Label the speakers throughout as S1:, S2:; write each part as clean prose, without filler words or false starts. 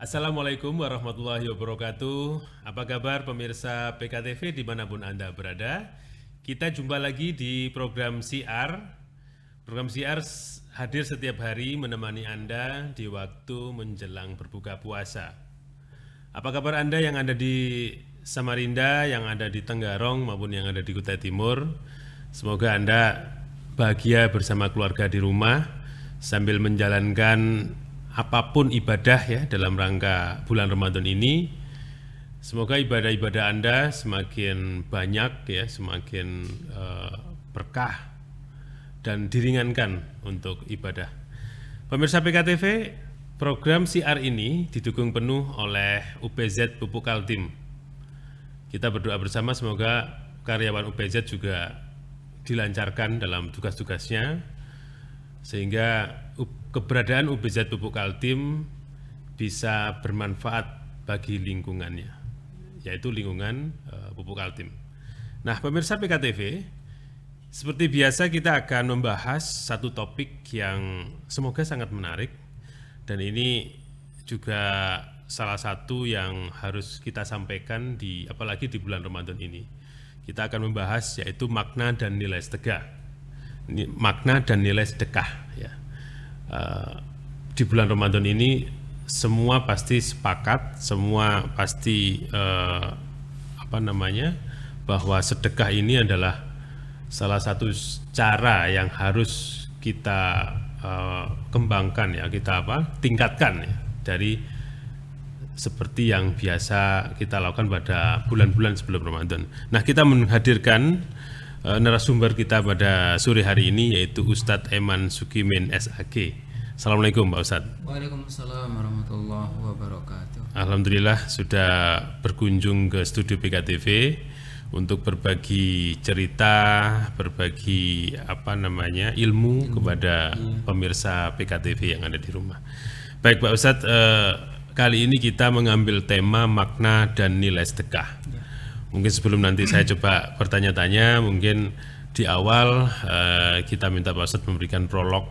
S1: Assalamualaikum warahmatullahi wabarakatuh. Apa kabar pemirsa PKTV dimanapun Anda berada? Kita jumpa lagi di program CR. Program CR hadir setiap hari menemani Anda di waktu menjelang berbuka puasa. Apa kabar Anda yang ada di Samarinda, yang ada di Tenggarong maupun yang ada di Kutai Timur? Semoga Anda bahagia bersama keluarga di rumah sambil menjalankan apapun ibadah ya dalam rangka bulan Ramadan ini. Semoga ibadah-ibadah Anda semakin banyak ya, semakin berkah dan diringankan untuk ibadah. Pemirsa PKTV, program CR ini didukung penuh oleh UPZ Pupuk Kaltim. Kita berdoa bersama semoga karyawan UPZ juga dilancarkan dalam tugas-tugasnya, sehingga keberadaan UPZ Pupuk Kaltim bisa bermanfaat bagi lingkungannya, yaitu lingkungan Pupuk Kaltim. Nah, pemirsa PKTV, seperti biasa kita akan membahas satu topik yang semoga sangat menarik, dan ini juga salah satu yang harus kita sampaikan apalagi di bulan Ramadan ini. Kita akan membahas yaitu makna dan nilai sedekah. Makna dan nilai sedekah ya. Di bulan Ramadan ini semua pasti sepakat, semua pasti bahwa sedekah ini adalah salah satu cara yang harus kita kembangkan ya, kita tingkatkan ya, dari seperti yang biasa kita lakukan pada bulan-bulan sebelum Ramadan. Nah, kita menghadirkan narasumber kita pada sore hari ini yaitu Ustadz Eman Sukimin SAG. Assalamualaikum Pak Ustadz.
S2: Waalaikumsalam warahmatullahi wabarakatuh.
S1: Alhamdulillah sudah berkunjung ke studio PKTV untuk berbagi cerita, berbagi ilmu kepada pemirsa PKTV yang ada di rumah. Baik Pak Ustadz, kali ini kita mengambil tema makna dan nilai sedekah. Mungkin sebelum nanti saya coba bertanya-tanya, mungkin di awal kita minta Pak Ustadz memberikan prolog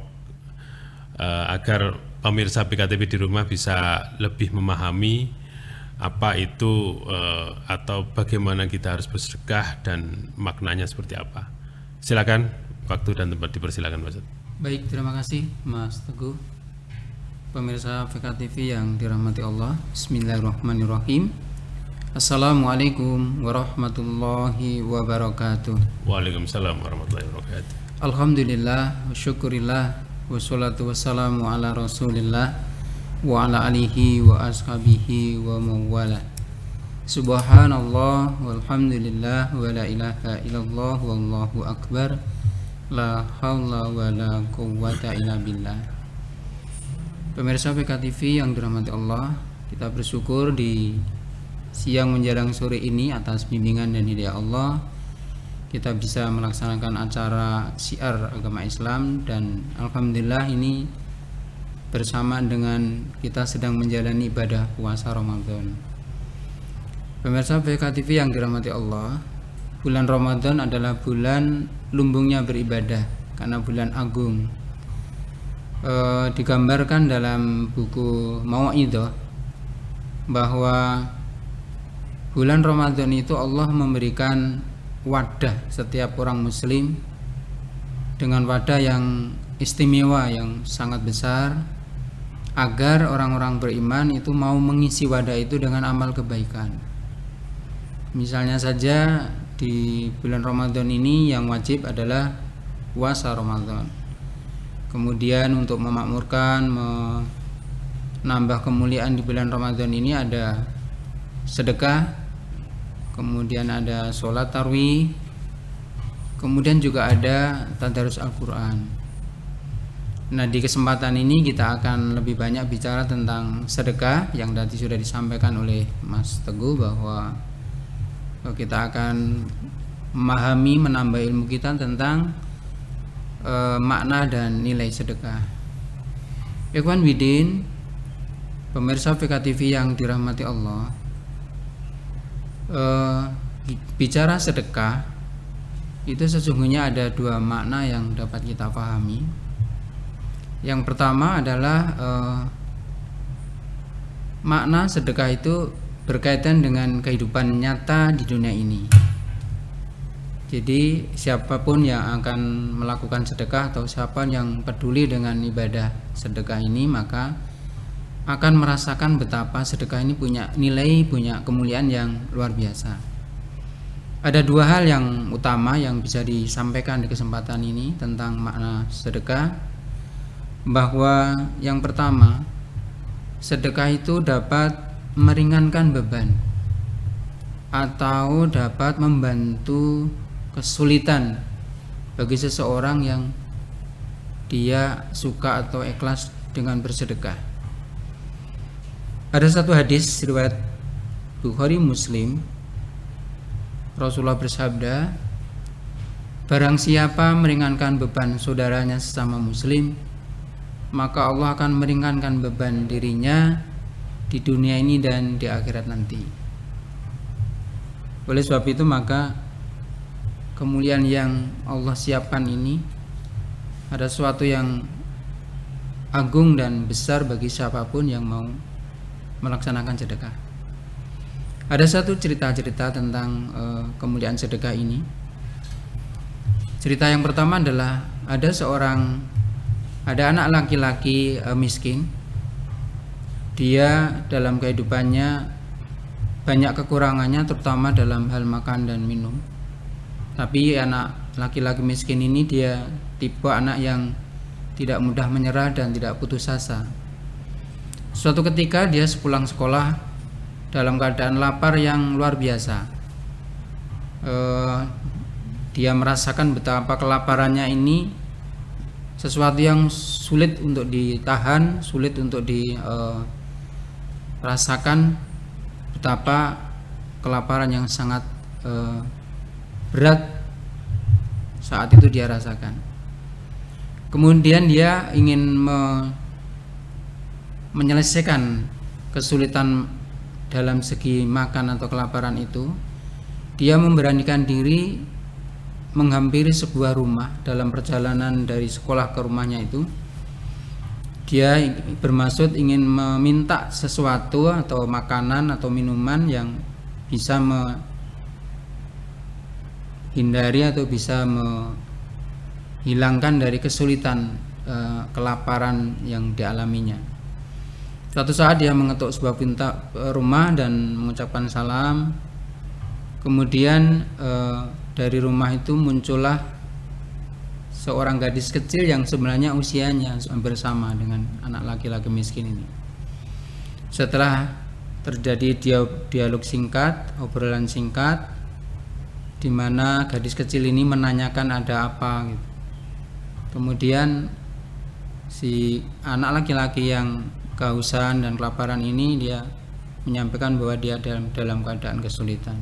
S1: agar pemirsa PKTV di rumah bisa lebih memahami apa itu atau bagaimana kita harus bersedekah dan maknanya seperti apa. Silakan, waktu dan tempat dipersilakan Pak Ustadz.
S2: Baik, terima kasih Mas Teguh. Pemirsa PKTV yang dirahmati Allah, Bismillahirrahmanirrahim. Assalamualaikum warahmatullahi wabarakatuh.
S1: Waalaikumsalam warahmatullahi wabarakatuh.
S2: Alhamdulillah, syukurillah, wassalatu wassalamu ala rasulillah wa ala alihi wa ashabihi wa mawala. Subhanallah walhamdulillah wa la ilaha illallah wallahu akbar. La haula wa la quwwata illa billah. Pemirsa PKTV yang dirahmati Allah, kita bersyukur di siang menjelang sore ini atas bimbingan dan hidayah Allah kita bisa melaksanakan acara syiar agama Islam, dan alhamdulillah ini bersamaan dengan kita sedang menjalani ibadah puasa Ramadan. Pemirsa PKTV yang dirahmati Allah, bulan Ramadan adalah bulan lumbungnya beribadah karena bulan agung. Digambarkan dalam buku Mau'idhah bahwa bulan Ramadan itu Allah memberikan wadah setiap orang muslim dengan wadah yang istimewa, yang sangat besar, agar orang-orang beriman itu mau mengisi wadah itu dengan amal kebaikan. Misalnya saja di bulan Ramadan ini yang wajib adalah puasa Ramadan. Kemudian untuk memakmurkan, menambah kemuliaan di bulan Ramadan ini ada sedekah, kemudian ada sholat tarawih, kemudian juga ada tadarus Al-Quran. Nah, di kesempatan ini kita akan lebih banyak bicara tentang sedekah yang tadi sudah disampaikan oleh Mas Teguh, bahwa kita akan memahami, menambah ilmu kita tentang makna dan nilai sedekah. Ikhwan Widin, pemirsa PKTV yang dirahmati Allah, bicara sedekah itu sesungguhnya ada dua makna yang dapat kita pahami. Yang pertama adalah makna sedekah itu berkaitan dengan kehidupan nyata di dunia ini. Jadi siapapun yang akan melakukan sedekah atau siapa yang peduli dengan ibadah sedekah ini, maka akan merasakan betapa sedekah ini punya nilai, punya kemuliaan yang luar biasa. Ada dua hal yang utama yang bisa disampaikan di kesempatan ini tentang makna sedekah, bahwa yang pertama, sedekah itu dapat meringankan beban atau dapat membantu kesulitan bagi seseorang yang dia suka atau ikhlas dengan bersedekah. Ada satu hadis riwayat Bukhari Muslim, Rasulullah bersabda, barang siapa meringankan beban saudaranya sesama muslim, maka Allah akan meringankan beban dirinya di dunia ini dan di akhirat nanti. Oleh sebab itu, maka kemuliaan yang Allah siapkan ini ada sesuatu yang agung dan besar bagi siapapun yang mau melaksanakan sedekah. Ada satu cerita-cerita tentang kemuliaan sedekah ini. Cerita yang pertama adalah ada anak laki-laki miskin. Dia dalam kehidupannya banyak kekurangannya, terutama dalam hal makan dan minum. Tapi anak laki-laki miskin ini dia tipe anak yang tidak mudah menyerah dan tidak putus asa. Suatu ketika dia sepulang sekolah dalam keadaan lapar yang luar biasa. Dia merasakan betapa kelaparannya ini sesuatu yang sulit untuk ditahan, sulit untuk dirasakan, betapa kelaparan yang sangat berat saat itu dia rasakan. Kemudian dia ingin menyelesaikan kesulitan dalam segi makan atau kelaparan itu. Dia memberanikan diri menghampiri sebuah rumah. Dalam perjalanan dari sekolah ke rumahnya itu, dia bermaksud ingin meminta sesuatu atau makanan atau minuman yang bisa hindari atau bisa menghilangkan dari kesulitan kelaparan yang dialaminya. Suatu saat dia mengetuk sebuah pintu rumah dan mengucapkan salam. Kemudian dari rumah itu muncullah seorang gadis kecil yang sebenarnya usianya hampir sama dengan anak laki-laki miskin ini. Setelah terjadi dialog singkat, obrolan singkat, di mana gadis kecil ini menanyakan ada apa gitu. Kemudian si anak laki-laki yang kehausan dan kelaparan ini dia menyampaikan bahwa dia dalam keadaan kesulitan.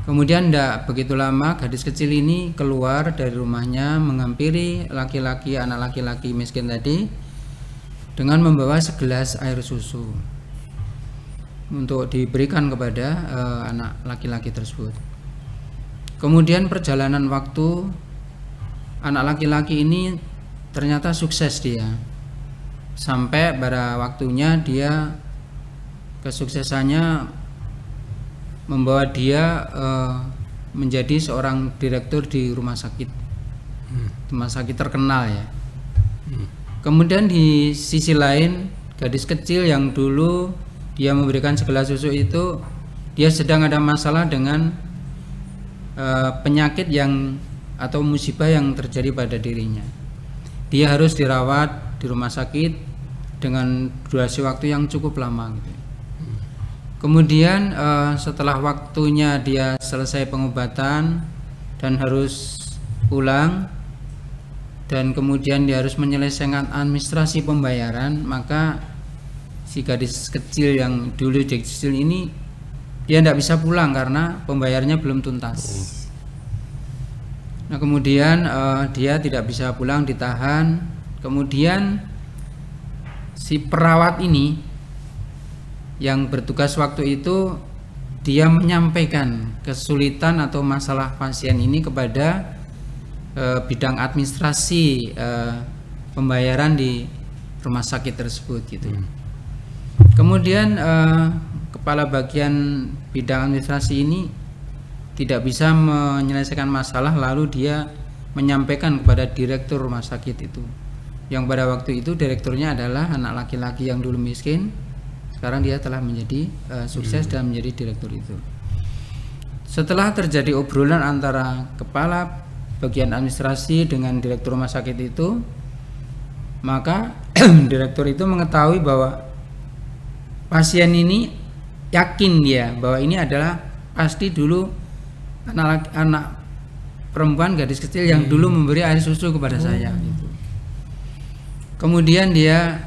S2: Kemudian tidak begitu lama gadis kecil ini keluar dari rumahnya menghampiri anak laki-laki miskin tadi dengan membawa segelas air susu untuk diberikan kepada anak laki-laki tersebut. Kemudian perjalanan waktu, anak laki-laki ini ternyata sukses dia. Sampai pada waktunya dia kesuksesannya membawa dia menjadi seorang direktur di rumah sakit terkenal ya. Kemudian di sisi lain, gadis kecil yang dulu dia memberikan segelas susu itu, dia sedang ada masalah dengan penyakit atau musibah yang terjadi pada dirinya. Dia harus dirawat di rumah sakit dengan durasi waktu yang cukup lama gitu. Kemudian setelah waktunya dia selesai pengobatan dan harus pulang, dan kemudian dia harus menyelesaikan administrasi pembayaran, maka si gadis kecil yang dulu jadi kecil ini dia tidak bisa pulang karena pembayarannya belum tuntas. Nah kemudian dia tidak bisa pulang, ditahan. Kemudian si perawat ini yang bertugas waktu itu, dia menyampaikan kesulitan atau masalah pasien ini kepada bidang administrasi pembayaran di rumah sakit tersebut gitu. Kemudian kepala bagian bidang administrasi ini tidak bisa menyelesaikan masalah, lalu dia menyampaikan kepada direktur rumah sakit itu, yang pada waktu itu direkturnya adalah anak laki-laki yang dulu miskin, sekarang dia telah menjadi sukses dan menjadi direktur itu. Setelah terjadi obrolan antara kepala bagian administrasi dengan direktur rumah sakit itu, maka direktur itu mengetahui bahwa pasien ini, yakin dia bahwa ini adalah pasti dulu anak perempuan, gadis kecil yang dulu memberi air susu kepada saya gitu. Kemudian dia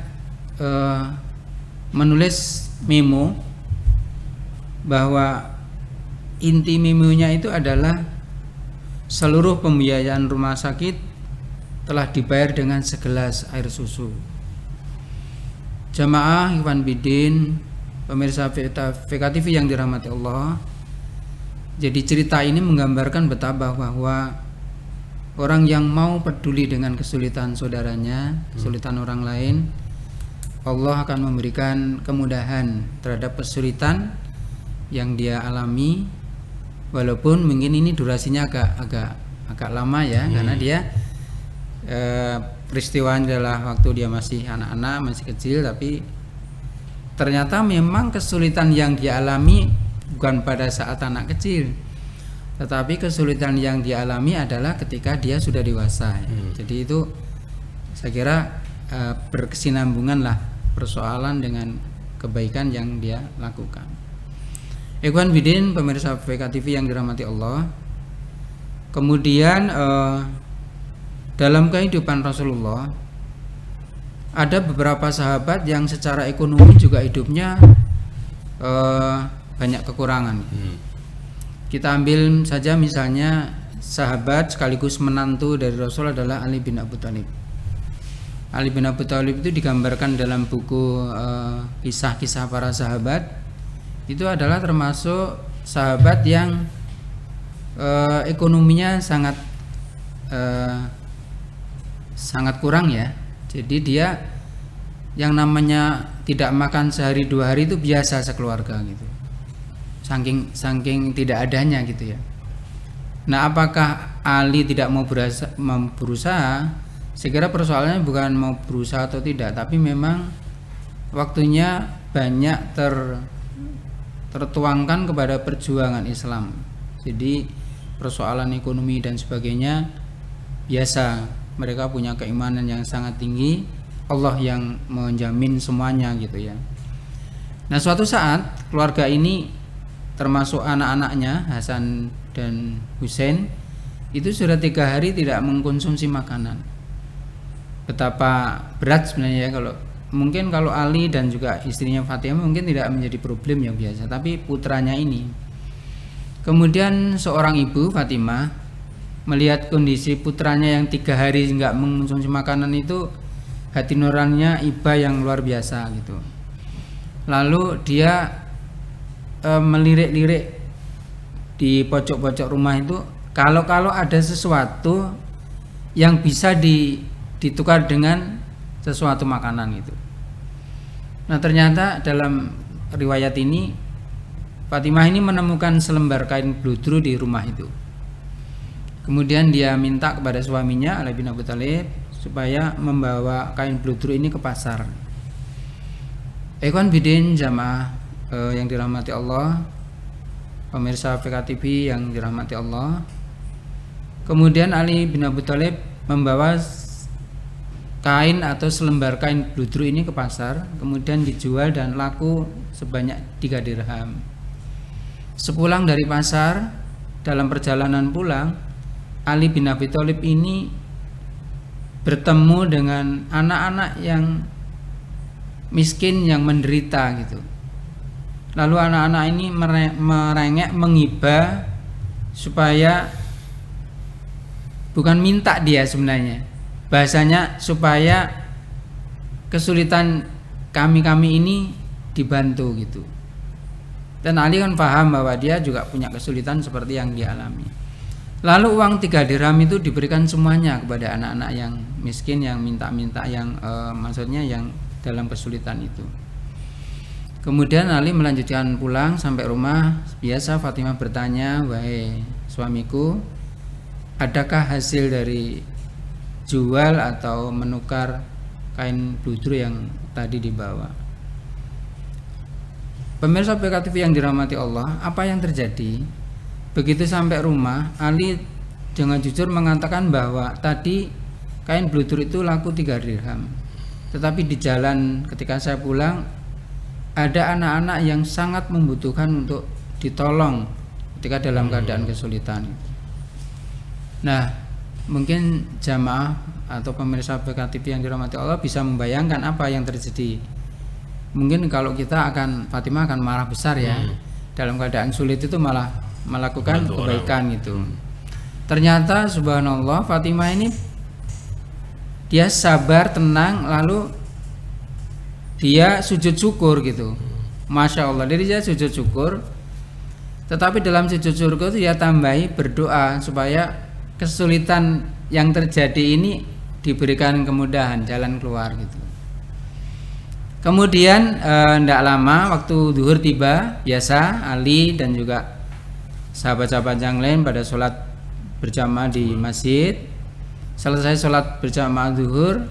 S2: menulis memo bahwa inti memonya itu adalah seluruh pembiayaan rumah sakit telah dibayar dengan segelas air susu. Jamaah Ikhwan Bidin, pemirsa VKTV yang dirahmati Allah, jadi cerita ini menggambarkan betapa bahwa orang yang mau peduli dengan kesulitan saudaranya, kesulitan orang lain, Allah akan memberikan kemudahan terhadap kesulitan yang dia alami, walaupun mungkin ini durasinya agak lama ya, karena dia peristiwanya adalah waktu dia masih anak-anak, masih kecil, tapi ternyata memang kesulitan yang dia alami bukan pada saat anak kecil, tetapi kesulitan yang dia alami adalah ketika dia sudah dewasa. Jadi itu saya kira berkesinambungan lah persoalan dengan kebaikan yang dia lakukan. Ikhwan Bidin, pemirsa VKTV yang dirahmati Allah, kemudian dalam kehidupan Rasulullah ada beberapa sahabat yang secara ekonomi juga hidupnya banyak kekurangan. Kita ambil saja misalnya sahabat sekaligus menantu dari Rasul adalah Ali bin Abi Thalib. Ali bin Abi Thalib itu digambarkan dalam buku kisah-kisah para sahabat, itu adalah termasuk sahabat yang ekonominya sangat kurang ya. Jadi dia yang namanya tidak makan sehari 2 hari itu biasa sekeluarga gitu, saking tidak adanya gitu ya. Nah, apakah Ali tidak mau berusaha? Saya kira persoalannya bukan mau berusaha atau tidak, tapi memang waktunya banyak tertuangkan kepada perjuangan Islam. Jadi persoalan ekonomi dan sebagainya biasa, mereka punya keimanan yang sangat tinggi, Allah yang menjamin semuanya gitu ya. Nah, suatu saat keluarga ini termasuk anak-anaknya Hasan dan Husain itu sudah 3 hari tidak mengkonsumsi makanan. Betapa berat sebenarnya ya, kalau Ali dan juga istrinya Fatimah mungkin tidak menjadi problem yang biasa, tapi putranya ini. Kemudian seorang ibu Fatimah melihat kondisi putranya yang 3 hari nggak mengkonsumsi makanan itu, hati nuraninya iba yang luar biasa gitu. Lalu dia melirik-lirik di pojok-pojok rumah itu, kalau ada sesuatu yang bisa ditukar dengan sesuatu makanan gitu. Nah, ternyata dalam riwayat ini Fatimah ini menemukan selembar kain bludru di rumah itu. Kemudian dia minta kepada suaminya Ali bin Abi Thalib supaya membawa kain bludru ini ke pasar. Ikhwan Bidin jamaah yang dirahmati Allah, pemirsa VKTV yang dirahmati Allah. Kemudian Ali bin Abi Thalib membawa kain atau selembar kain bludru ini ke pasar, kemudian dijual dan laku sebanyak 3 dirham. Sepulang dari pasar, dalam perjalanan pulang, Ali bin Abi Thalib ini bertemu dengan anak-anak yang miskin yang menderita gitu. Lalu anak-anak ini merengek menghibah supaya, bukan minta dia sebenarnya, bahasanya supaya kesulitan kami ini dibantu gitu. Dan Ali kan paham bahwa dia juga punya kesulitan seperti yang dia alami. Lalu uang 3 dirham itu diberikan semuanya kepada anak-anak yang miskin, yang minta-minta, yang maksudnya yang dalam kesulitan itu. Kemudian Ali melanjutkan pulang sampai rumah. Biasa Fatimah bertanya, "Wahai suamiku, adakah hasil dari jual atau menukar kain bludru yang tadi dibawa?" Pemirsa PKTV yang dirahmati Allah, apa yang terjadi? Begitu sampai rumah, Ali dengan jujur mengatakan bahwa tadi kain bludru itu laku 3 dirham. Tetapi di jalan ketika saya pulang, ada anak-anak yang sangat membutuhkan untuk ditolong ketika dalam keadaan kesulitan. Nah, mungkin jamaah atau pemirsa PKTV yang dirahmati Allah bisa membayangkan apa yang terjadi. Mungkin kalau kita Fatimah akan marah besar ya. Dalam keadaan sulit itu malah melakukan kebaikan gitu. Ternyata subhanallah Fatimah ini dia sabar, tenang, lalu dia sujud syukur gitu. Masya Allah, jadi dia sujud syukur. Tetapi dalam sujud syukur itu dia tambahi berdoa supaya kesulitan yang terjadi ini diberikan kemudahan, jalan keluar gitu. Kemudian tidak lama waktu zuhur tiba, biasa Ali dan juga sahabat-sahabat yang lain pada sholat berjamaah di masjid. Selesai sholat berjamaah zuhur,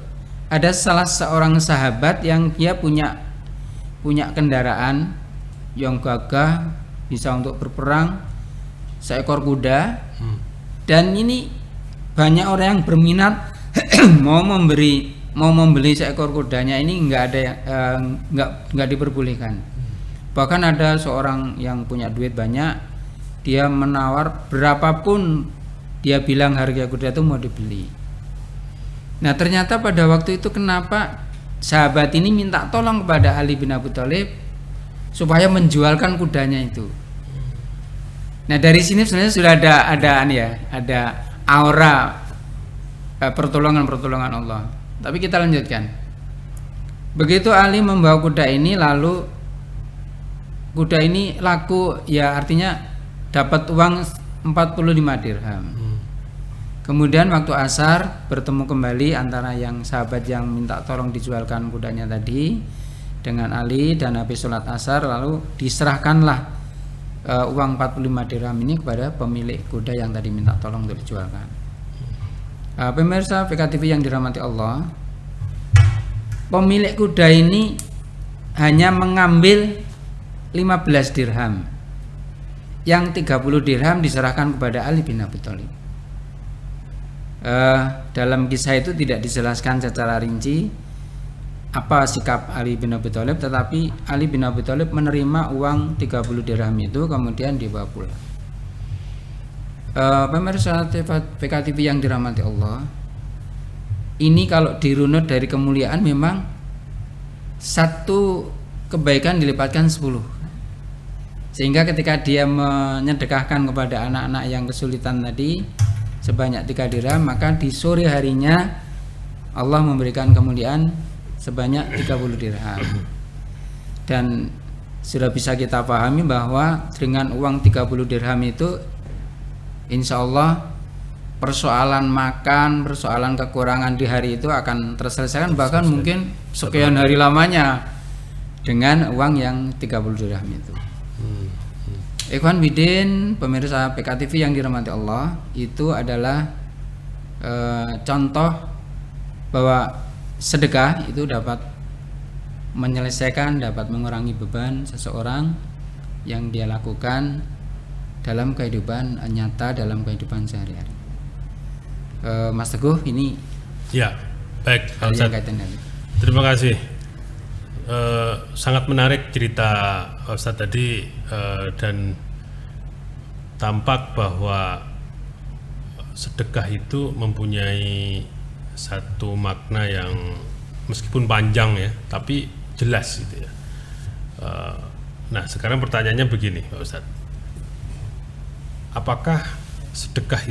S2: ada salah seorang sahabat yang dia punya kendaraan yang gagah, bisa untuk berperang, seekor kuda. Dan ini banyak orang yang berminat mau membeli seekor kudanya ini, nggak diperbolehkan. Bahkan ada seorang yang punya duit banyak, dia menawar berapapun, dia bilang harga kuda itu mau dibeli. Nah, ternyata pada waktu itu kenapa sahabat ini minta tolong kepada Ali bin Abi Thalib supaya menjualkan kudanya itu. Nah, dari sini sebenarnya sudah ada aura pertolongan Allah. Tapi kita lanjutkan. Begitu Ali membawa kuda ini, lalu kuda ini laku, ya artinya dapat uang 45 dirham. Kemudian waktu asar bertemu kembali antara yang sahabat yang minta tolong dijualkan kudanya tadi dengan Ali, dan habis sholat asar lalu diserahkanlah uang 45 dirham ini kepada pemilik kuda yang tadi minta tolong untuk dijualkan. Pemirsa PKTV yang dirahmati Allah, pemilik kuda ini hanya mengambil 15 dirham, yang 30 dirham diserahkan kepada Ali bin Abi Thalib. Dalam kisah itu tidak dijelaskan secara rinci apa sikap Ali bin Abi Thalib, tetapi Ali bin Abi Thalib menerima uang 30 dirham itu kemudian dibawa pulang. Pemirsa PKTV yang dirahmati Allah, ini kalau dirunut dari kemuliaan memang satu kebaikan dilipatkan 10. Sehingga ketika dia menyedekahkan kepada anak-anak yang kesulitan tadi sebanyak 3 dirham, maka di sore harinya Allah memberikan kemuliaan sebanyak 30 dirham. Dan sudah bisa kita pahami bahwa dengan uang 30 dirham itu insya Allah persoalan makan, persoalan kekurangan di hari itu akan terselesaikan, bahkan mungkin sekian hari lamanya dengan uang yang 30 dirham itu. Ikhwan Bidin, pemirsa PKTV yang dirahmati Allah, itu adalah contoh bahwa sedekah itu dapat menyelesaikan, dapat mengurangi beban seseorang yang dia lakukan dalam kehidupan nyata, dalam kehidupan sehari-hari. Mas Teguh, ini
S1: ya baik Pak Ustadz. Terima kasih. Sangat menarik cerita Ustadz tadi, dan tampak bahwa sedekah itu mempunyai satu makna yang meskipun panjang ya, tapi jelas gitu ya. Nah, sekarang pertanyaannya begini Pak Ustadz, apakah sedekah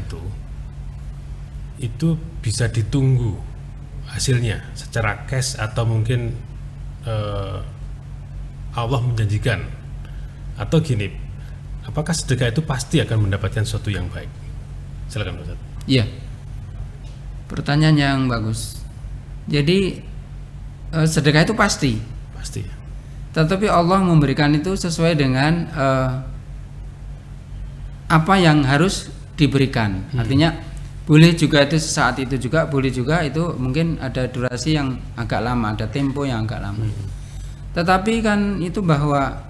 S1: itu bisa ditunggu hasilnya secara cash, atau mungkin Allah menjanjikan, atau gini, apakah sedekah itu pasti akan mendapatkan sesuatu yang baik? Silakan Ustaz.
S2: Iya, pertanyaan yang bagus. Jadi sedekah itu pasti. Tetapi Allah memberikan itu sesuai dengan apa yang harus diberikan. Artinya boleh juga itu saat itu juga, boleh juga itu mungkin ada durasi yang agak lama, ada tempo yang agak lama. Tetapi kan itu bahwa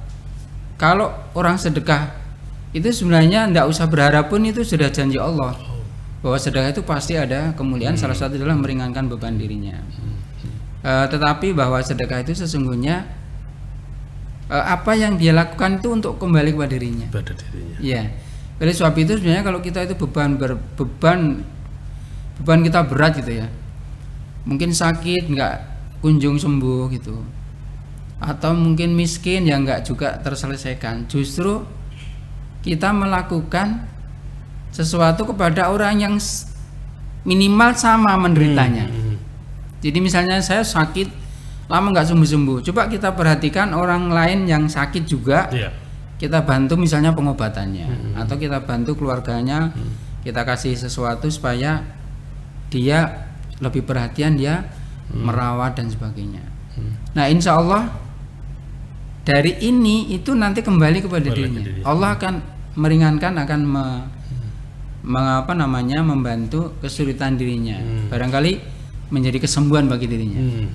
S2: kalau orang sedekah itu sebenarnya tidak usah berharap pun, itu sudah janji Allah bahwa sedekah itu pasti ada kemuliaan. Salah satu adalah meringankan beban dirinya. Tetapi bahwa sedekah itu sesungguhnya apa yang dia lakukan itu untuk kembali kepada dirinya.
S1: Pada dirinya.
S2: Ya. Oleh sebab itu sebenarnya kalau kita itu beban kita berat gitu ya, mungkin sakit nggak kunjung sembuh gitu, atau mungkin miskin yang nggak juga terselesaikan, justru kita melakukan sesuatu kepada orang yang minimal sama menderitanya. Jadi misalnya saya sakit lama nggak sembuh-sembuh, coba kita perhatikan orang lain yang sakit juga, kita bantu misalnya pengobatannya, atau kita bantu keluarganya, kita kasih sesuatu supaya dia lebih perhatian, dia merawat dan sebagainya. Nah insya Allah dari ini itu nanti kembali kepada dirinya. Allah akan meringankan, akan membantu kesulitan dirinya, barangkali menjadi kesembuhan bagi dirinya.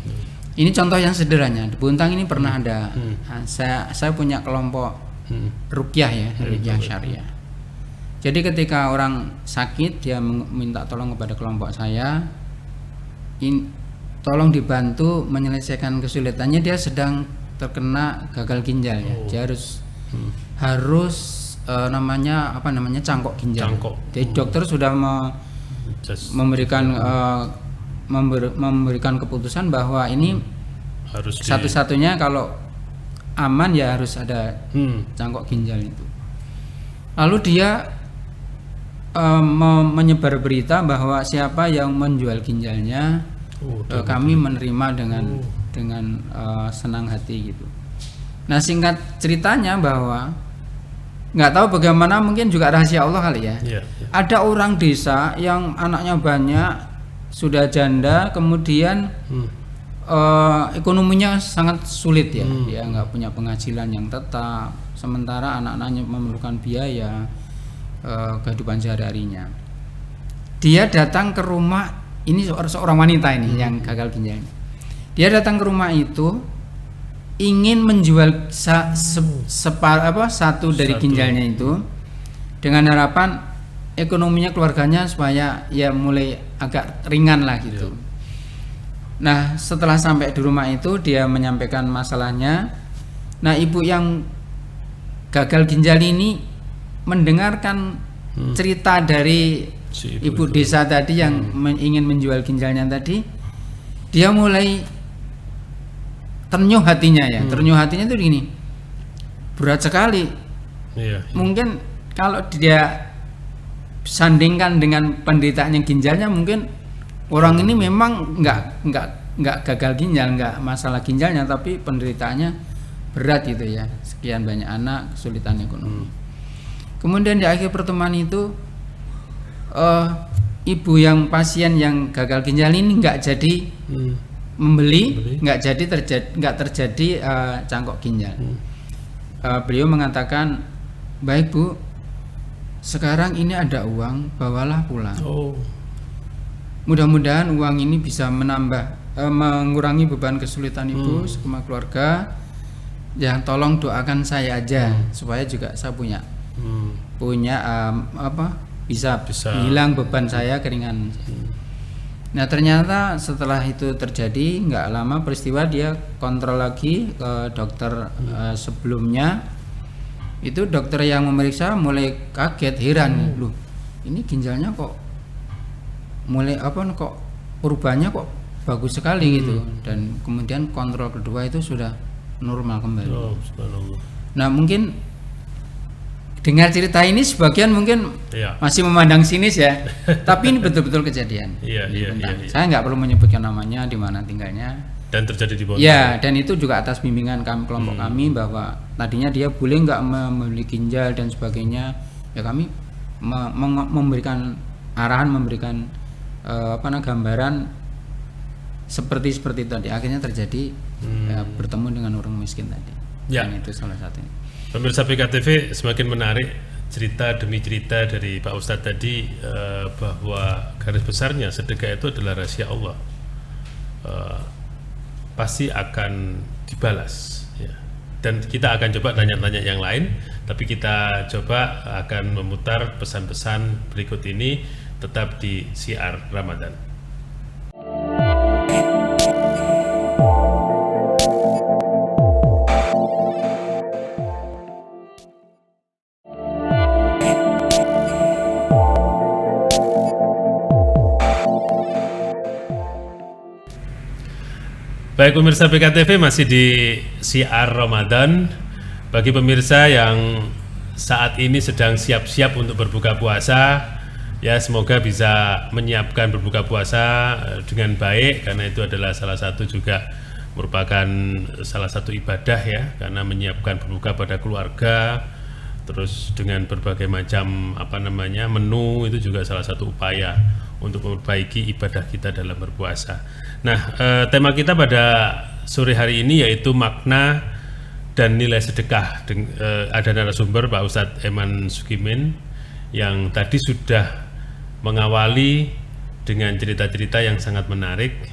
S2: Ini contoh yang sederhana. Di Buntang ini pernah ada, saya punya kelompok ruqyah ya, ruqyah syariah. Jadi ketika orang sakit, dia minta tolong kepada kelompok saya, tolong dibantu menyelesaikan kesulitannya. Dia sedang terkena gagal ginjal ya, dia harus cangkok ginjal. Jadi dokter sudah memberikan keputusan bahwa ini harus satu-satunya kalau aman ya harus ada cangkok ginjal itu. Lalu dia menyebar berita bahwa siapa yang menjual ginjalnya, kami menerima dengan senang hati gitu. Nah singkat ceritanya bahwa nggak tahu bagaimana, mungkin juga rahasia Allah kali ya. Ada orang desa yang anaknya banyak, sudah janda, kemudian ekonominya sangat sulit ya, dia nggak punya penghasilan yang tetap, sementara anak-anaknya memerlukan biaya kehidupan sehari-harinya. Dia datang ke rumah, ini seorang wanita ini yang gagal ginjal. Dia datang ke rumah itu ingin menjual satu dari ginjalnya itu dengan harapan ekonominya keluarganya supaya ya mulai agak ringan lah gitu. Nah setelah sampai di rumah itu dia menyampaikan masalahnya. Nah ibu yang gagal ginjal ini mendengarkan cerita dari si ibu desa tadi yang ingin menjual ginjalnya tadi, dia mulai ternyuh hatinya ya. Ternyuh hatinya itu gini, berat sekali. Mungkin kalau dia sandingkan dengan penderitaannya ginjalnya, mungkin orang ini memang nggak gagal ginjal, nggak masalah ginjalnya, tapi penderitaannya berat gitu ya, sekian banyak anak, kesulitan ekonomi. Kemudian di akhir pertemuan itu ibu yang pasien yang gagal ginjal ini nggak jadi membeli, nggak terjadi cangkok ginjal. Beliau mengatakan, baik Bu, sekarang ini ada uang, bawalah pulang. Mudah-mudahan uang ini bisa mengurangi beban kesulitan ibu sama keluarga. Ya tolong doakan saya aja supaya juga saya punya bisa hilang beban saya, keringan. Nah ternyata setelah itu terjadi nggak lama peristiwa, dia kontrol lagi ke dokter sebelumnya. Itu dokter yang memeriksa mulai kaget, heran, loh ini ginjalnya kok mulai kok perubahannya kok bagus sekali gitu. Dan kemudian kontrol kedua itu sudah normal kembali. Nah mungkin dengar cerita ini sebagian mungkin masih memandang sinis ya, tapi ini betul-betul kejadian. Saya nggak perlu menyebutkan namanya, di mana tinggalnya,
S1: dan terjadi di Bontang.
S2: Ya, dan itu juga atas bimbingan kelompok kami, bahwa tadinya dia boleh nggak membeli ginjal dan sebagainya. Ya kami memberikan arahan, memberikan gambaran seperti tadi. Akhirnya terjadi bertemu dengan orang miskin tadi.
S1: Ya.
S2: Dan itu salah satunya.
S1: Pemirsa PKTV, semakin menarik cerita demi cerita dari Pak Ustadz tadi, bahwa garis besarnya sedekah itu adalah rahasia Allah. Pasti akan dibalas ya. Dan kita akan coba tanya-tanya yang lain, tapi kita coba akan memutar pesan-pesan berikut ini tetap di Syiar Ramadan. Baik pemirsa PKTV, masih di Syiar Ramadan. Bagi pemirsa yang saat ini sedang siap-siap untuk berbuka puasa, ya semoga bisa menyiapkan berbuka puasa dengan baik, karena itu adalah salah satu juga merupakan salah satu ibadah ya, karena menyiapkan berbuka pada keluarga, terus dengan berbagai macam menu, itu juga salah satu upaya untuk memperbaiki ibadah kita dalam berpuasa. Nah, tema kita pada sore hari ini yaitu makna dan nilai sedekah. Ada narasumber Pak Ustadz Eman Sukimin yang tadi sudah mengawali dengan cerita-cerita yang sangat menarik,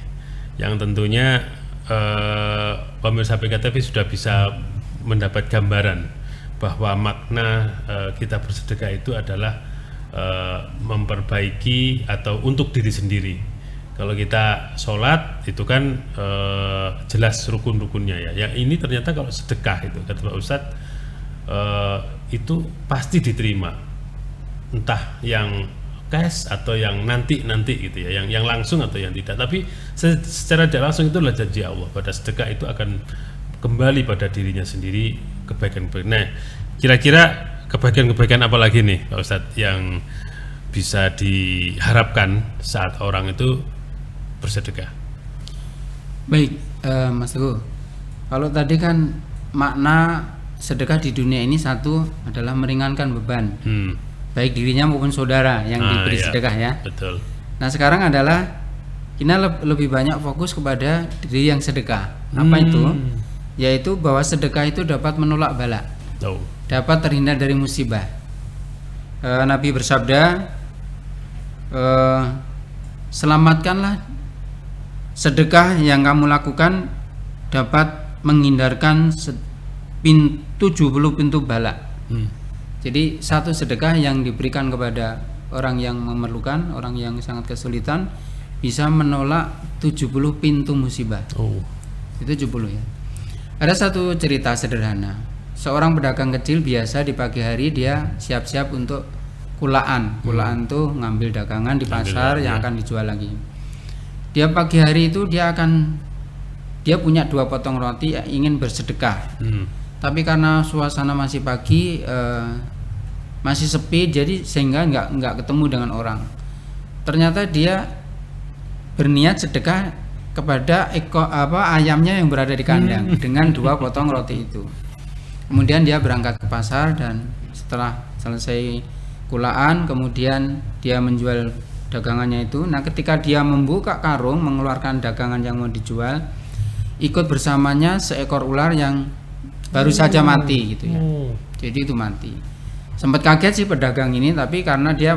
S1: yang tentunya pemirsa PKTV sudah bisa mendapat gambaran bahwa makna kita bersedekah itu adalah memperbaiki atau untuk diri sendiri. Kalau kita sholat itu kan jelas rukun-rukunnya ya. Yang ini ternyata kalau sedekah itu kata Pak Ustadz itu pasti diterima, entah yang cash atau yang nanti gitu ya, yang langsung atau yang tidak. Tapi secara tidak langsung itu adalah janji Allah, pada sedekah itu akan kembali pada dirinya sendiri kebaikan-kebaikan. Nah, kira-kira kebaikan-kebaikan apa lagi nih Pak Ustadz yang bisa diharapkan saat orang itu bersedekah?
S2: Baik, Mas Teguh. Kalau tadi kan makna sedekah di dunia ini satu adalah meringankan beban, baik dirinya maupun saudara yang diberi sedekah ya.
S1: Betul.
S2: Nah sekarang adalah kita lebih banyak fokus kepada diri yang sedekah. Apa itu? Yaitu bahwa sedekah itu dapat menolak bala, dapat terhindar dari musibah. Nabi bersabda, selamatkanlah, sedekah yang kamu lakukan dapat menghindarkan 70 pintu bala. Jadi satu sedekah yang diberikan kepada orang yang memerlukan, orang yang sangat kesulitan, bisa menolak 70 pintu musibah. Itu 70 ya. Ada satu cerita sederhana. Seorang pedagang kecil biasa di pagi hari dia siap-siap untuk kulaan. Kulaan tuh ngambil dagangan di pasar yang akan dijual lagi. Dia pagi hari itu dia punya 2 potong roti, ingin bersedekah. Tapi karena suasana masih pagi, masih sepi, jadi sehingga nggak ketemu dengan orang. Ternyata dia berniat sedekah kepada ayamnya yang berada di kandang dengan 2 potong roti itu. Kemudian dia berangkat ke pasar dan setelah selesai kulaan, kemudian dia menjual dagangannya itu. Nah, ketika dia membuka karung mengeluarkan dagangan yang mau dijual, ikut bersamanya seekor ular yang baru saja mati gitu ya. Jadi itu mati. Sempat kaget sih pedagang ini, tapi karena dia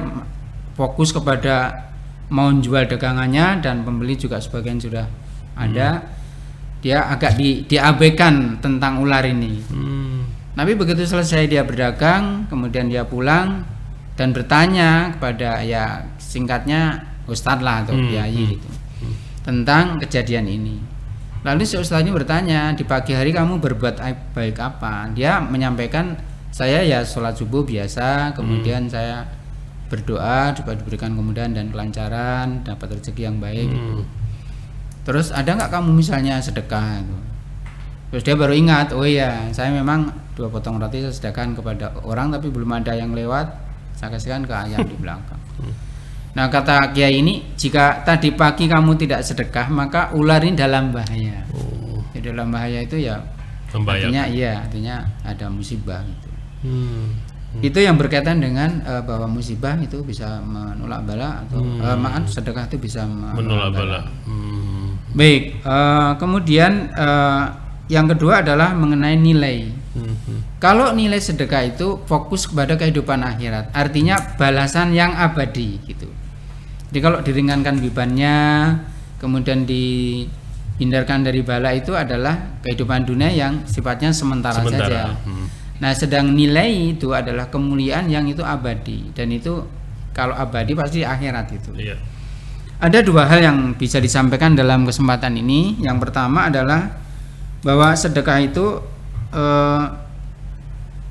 S2: fokus kepada mau jual dagangannya dan pembeli juga sebagian sudah ada, dia agak diabaikan tentang ular ini. Tapi begitu selesai dia berdagang, kemudian dia pulang dan bertanya kepada, ya singkatnya ustadz lah atau kiai gitu, tentang kejadian ini. Lalu si ustadz ini bertanya, di pagi hari kamu berbuat baik apa? Dia menyampaikan, saya ya sholat subuh biasa, kemudian saya berdoa supaya diberikan kemudahan dan kelancaran, dapat rezeki yang baik gitu. Terus ada nggak kamu misalnya sedekah gitu? Terus dia baru ingat, oh iya saya memang 2 potong roti saya sedekahkan kepada orang, tapi belum ada yang lewat, saya kasihkan ke ayam di belakang. Nah kata kiai ini, jika tadi pagi kamu tidak sedekah, maka ular ini dalam bahaya. Di dalam bahaya itu ya artinya ada musibah gitu. Itu yang berkaitan dengan bahwa musibah itu bisa menolak bala atau sedekah itu bisa menolak bala. Baik, kemudian yang kedua adalah mengenai nilai. Kalau nilai sedekah itu fokus kepada kehidupan akhirat, artinya balasan yang abadi gitu. Jadi kalau diringankan bebannya, kemudian dihindarkan dari bala, itu adalah kehidupan dunia yang sifatnya sementara saja. Nah, sedang nilai itu adalah kemuliaan yang itu abadi, dan itu kalau abadi pasti akhirat itu.
S1: Iya.
S2: Ada dua hal yang bisa disampaikan dalam kesempatan ini. Yang pertama adalah bahwa sedekah itu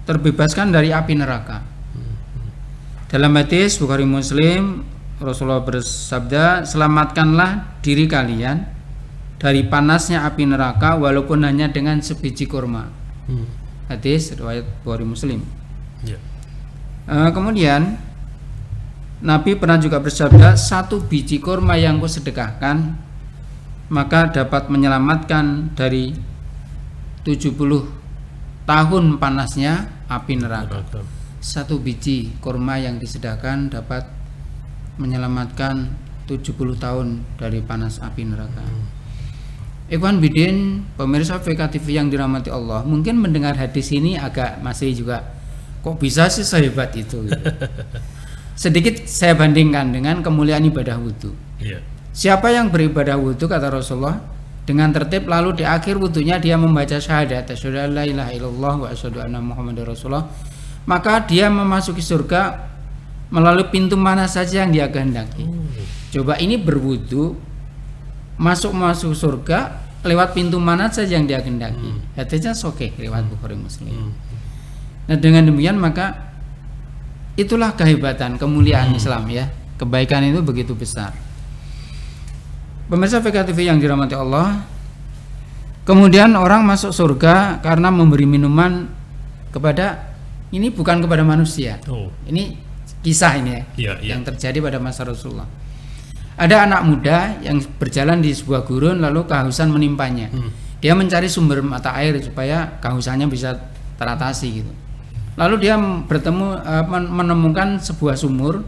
S2: terbebaskan dari api neraka. Dalam hadis Bukhari Muslim, Rasulullah bersabda, selamatkanlah diri kalian dari panasnya api neraka walaupun hanya dengan sebiji kurma. Hadis riwayat Bukhari Muslim.
S1: Ya.
S2: Kemudian Nabi pernah juga bersabda, satu biji kurma yang kau sedekahkan maka dapat menyelamatkan dari 70 tahun panasnya api neraka. Satu biji kurma yang disedekahkan dapat menyelamatkan 70 tahun dari panas api neraka. Ikhwan Bidin, pemirsa VKTV yang dirahmati Allah, mungkin mendengar hadis ini agak masih juga kok bisa sih sehebat itu gitu. Sedikit saya bandingkan dengan kemuliaan ibadah wudhu.
S1: Iya.
S2: Siapa yang beribadah wudhu, kata Rasulullah, dengan tertib lalu di akhir wudhunya dia membaca syahadat asyhadu an la ilaha illallah wa asyhadu anna muhammadar rasulullah, maka dia memasuki surga melalui pintu mana saja yang dia kehendaki. Coba ini berwudhu masuk surga lewat pintu mana saja yang dia kehendaki. Hadisnya sahih riwayat Bukhari Muslim. Nah, dengan demikian maka itulah kehebatan, kemuliaan Islam ya. Kebaikan itu begitu besar. Pemirsa VKTV yang dirahmati Allah, kemudian orang masuk surga karena memberi minuman kepada, ini bukan kepada manusia. Ini kisah ini ya, yang terjadi pada masa Rasulullah. Ada anak muda yang berjalan di sebuah gurun lalu kehausan menimpanya. Dia mencari sumber mata air supaya kehausannya bisa teratasi gitu. Lalu dia menemukan sebuah sumur.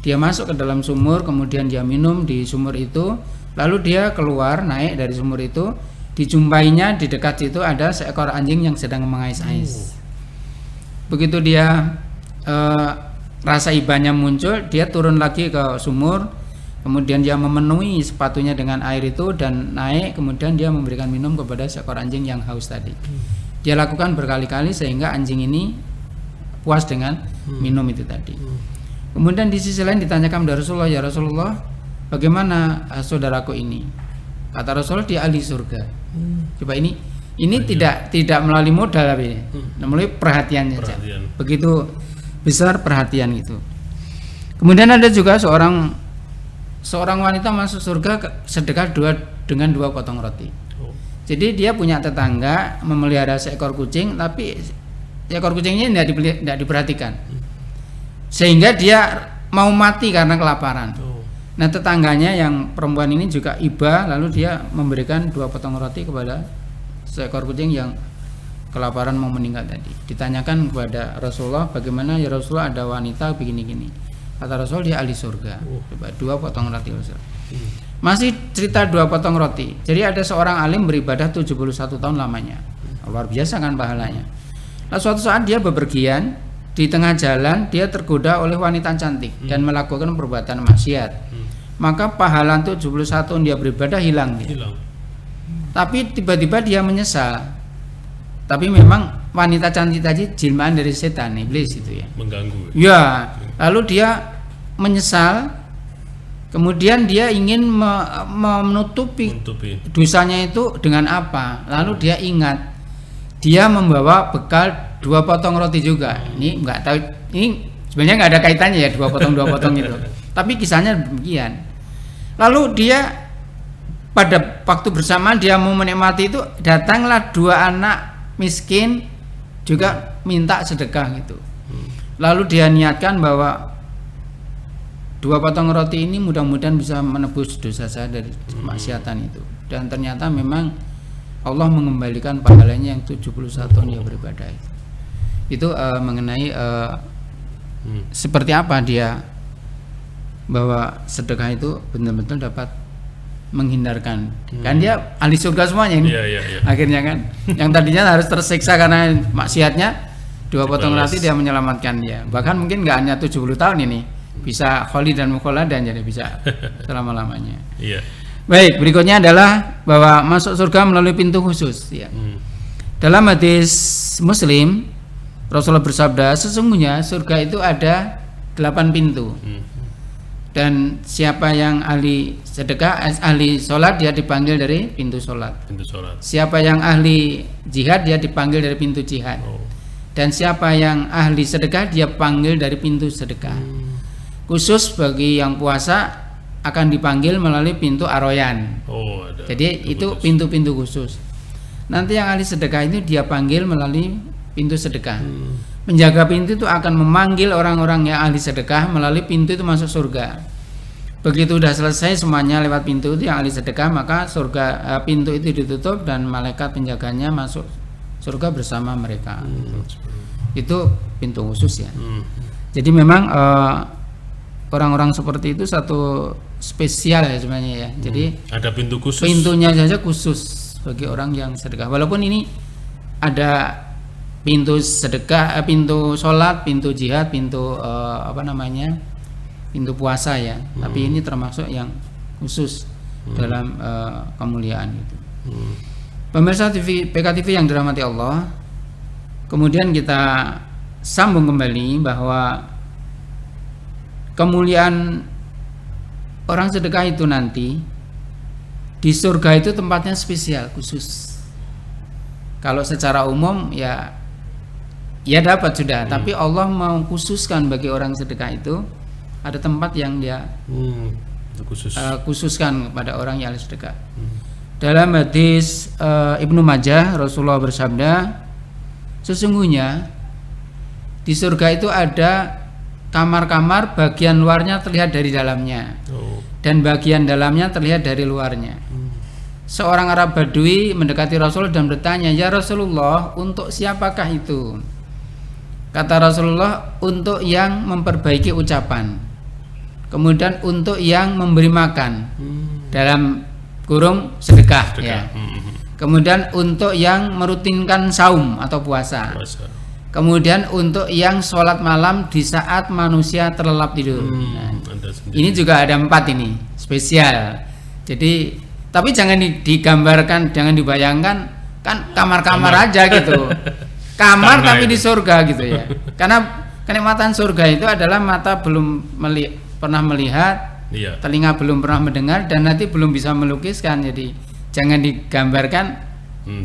S2: Dia masuk ke dalam sumur, kemudian dia minum di sumur itu. Lalu dia keluar, naik dari sumur itu. Dijumpainya di dekat situ ada seekor anjing yang sedang mengais-ais. Begitu dia rasa ibanya muncul, dia turun lagi ke sumur. Kemudian dia memenuhi sepatunya dengan air itu dan naik, kemudian dia memberikan minum kepada seekor anjing yang haus tadi. Dia lakukan berkali-kali sehingga anjing ini puas dengan minum itu tadi. Kemudian di sisi lain ditanyakan kepada Rasulullah, ya Rasulullah, bagaimana saudaraku ini? Kata Rasulullah, dia ahli surga. Coba ini tidak melalui modal tapi melalui perhatiannya saja. Begitu besar perhatian itu. Kemudian ada juga seorang wanita masuk surga sedekah dengan 2 potong roti. Jadi dia punya tetangga memelihara seekor kucing, tapi seekor kucingnya tidak diperhatikan, sehingga dia mau mati karena kelaparan. Nah, tetangganya yang perempuan ini juga iba, lalu dia memberikan 2 potong roti kepada seekor kucing yang kelaparan mau meninggal tadi. Ditanyakan kepada Rasulullah, bagaimana ya Rasulullah, ada wanita begini-gini. Kata Rasul, dia ahli surga. Coba 2 potong roti Rasul. Masih cerita 2 potong roti. Jadi ada seorang alim beribadah 71 tahun lamanya. Luar biasa kan pahalanya. Nah, suatu saat dia bepergian, di tengah jalan dia tergoda oleh wanita cantik dan melakukan perbuatan maksiat. Maka pahala 71 tahun dia beribadah hilang. Tapi tiba-tiba dia menyesal. Tapi memang wanita cantik tadi jelmaan dari setan, iblis itu ya. Mengganggu. Ya, lalu dia menyesal. Kemudian dia ingin menutupi dosanya itu dengan apa? Lalu dia ingat dia membawa bekal 2 potong roti juga. Ini nggak tahu, ini sebenarnya nggak ada kaitannya ya 2 potong itu. Tapi kisahnya demikian. Lalu dia pada waktu bersamaan dia mau menikmati itu, datanglah 2 anak miskin juga minta sedekah gitu. Lalu dia niatkan bahwa 2 potong roti ini mudah-mudahan bisa menebus dosa saya dari kemaksiatan itu. Dan ternyata memang Allah mengembalikan pahalanya yang 71 tahun dia beribadah itu. Itu mengenai seperti apa dia bahwa sedekah itu benar-benar dapat menghindarkan. Kan dia ahli surga semuanya ini.
S1: Iya.
S2: Akhirnya kan yang tadinya harus tersiksa karena maksiatnya, 2 potong
S1: Dibalas.
S2: roti dia menyelamatkan dia. Bahkan mungkin nggak hanya 70 tahun ini, bisa kholi dan mukhola dan jadi bisa selama-lamanya.
S1: Iya.
S2: Baik, berikutnya adalah bahwa masuk surga melalui pintu khusus ya. Dalam hadis Muslim, Rasulullah bersabda, sesungguhnya surga itu ada 8 pintu. Dan siapa yang ahli sedekah, ahli sholat, dia dipanggil dari pintu sholat.
S1: Pintu sholat.
S2: Siapa yang ahli jihad, dia dipanggil dari pintu jihad. Dan siapa yang ahli sedekah, dia panggil dari pintu sedekah. Khusus bagi yang puasa akan dipanggil melalui pintu aroyan.
S1: Ada.
S2: Jadi itu pintu-pintu khusus. Nanti yang ahli sedekah itu dia panggil melalui pintu sedekah. Penjaga pintu itu akan memanggil orang-orang yang ahli sedekah melalui pintu itu masuk surga. Begitu sudah selesai semuanya lewat pintu itu yang ahli sedekah, maka surga pintu itu ditutup dan malaikat penjaganya masuk surga bersama mereka. Itu pintu khusus ya. Jadi memang orang-orang seperti itu satu spesial ya sebenarnya ya. Jadi
S1: ada pintu khusus.
S2: pintunya saja khusus bagi orang yang sedekah. Walaupun ini ada pintu sedekah, pintu sholat, pintu jihad, pintu pintu puasa ya. Tapi ini termasuk yang khusus dalam kemuliaan itu. Pemirsa PKTV yang dirahmati Allah, kemudian kita sambung kembali bahwa kemuliaan orang sedekah itu nanti di surga itu tempatnya spesial khusus. Kalau secara umum ya dapat sudah, tapi Allah mau khususkan bagi orang sedekah itu ada tempat yang dia khususkan kepada orang yang ahli sedekah. Dalam hadis Ibnu Majah, Rasulullah bersabda, sesungguhnya di surga itu ada kamar-kamar, bagian luarnya terlihat dari dalamnya, dan bagian dalamnya terlihat dari luarnya. Seorang Arab Badui mendekati Rasul dan bertanya, ya Rasulullah, untuk siapakah itu? Kata Rasulullah, untuk yang memperbaiki ucapan, kemudian untuk yang memberi makan, dalam kurung sedekah. Ya. Kemudian untuk yang merutinkan saum atau puasa. Kemudian untuk yang sholat malam di saat manusia terlelap tidur. Ini juga ada 4 ini spesial. Jadi, tapi jangan digambarkan, jangan dibayangkan kan kamar-kamar aja gitu. Kamar tapi di surga gitu ya. Karena kenikmatan surga itu adalah mata belum pernah melihat, telinga belum pernah mendengar, dan nanti belum bisa melukiskan. Jadi jangan digambarkan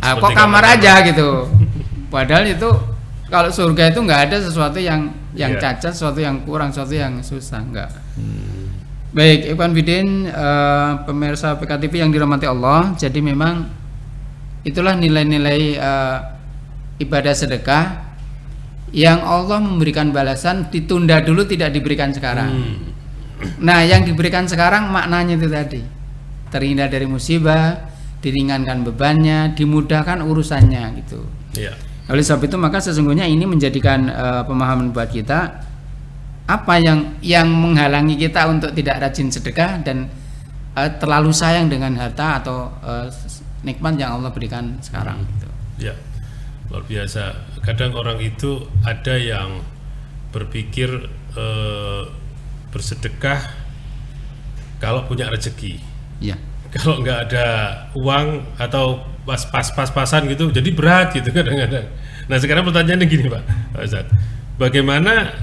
S2: kok kamar aja gitu. Padahal itu kalau surga itu nggak ada sesuatu yang cacat, sesuatu yang kurang, sesuatu yang susah, enggak. Baik, Ikhwan Fillah, pemirsa PKTV yang dirahmati Allah, jadi memang itulah nilai-nilai ibadah sedekah yang Allah memberikan balasan, ditunda dulu, tidak diberikan sekarang. Nah, yang diberikan sekarang maknanya itu tadi, terhindar dari musibah, diringankan bebannya, dimudahkan urusannya gitu. Oleh sebab itu maka sesungguhnya ini menjadikan pemahaman buat kita apa yang menghalangi kita untuk tidak rajin sedekah dan terlalu sayang dengan harta atau nikmat yang Allah berikan sekarang gitu.
S1: Ya, luar biasa. Kadang orang itu ada yang berpikir bersedekah kalau punya rezeki. Ya. Kalau nggak ada uang atau pas-pasan gitu, jadi berat gitu kadang-kadang. Nah, sekarang pertanyaannya gini Pak Ustadz, bagaimana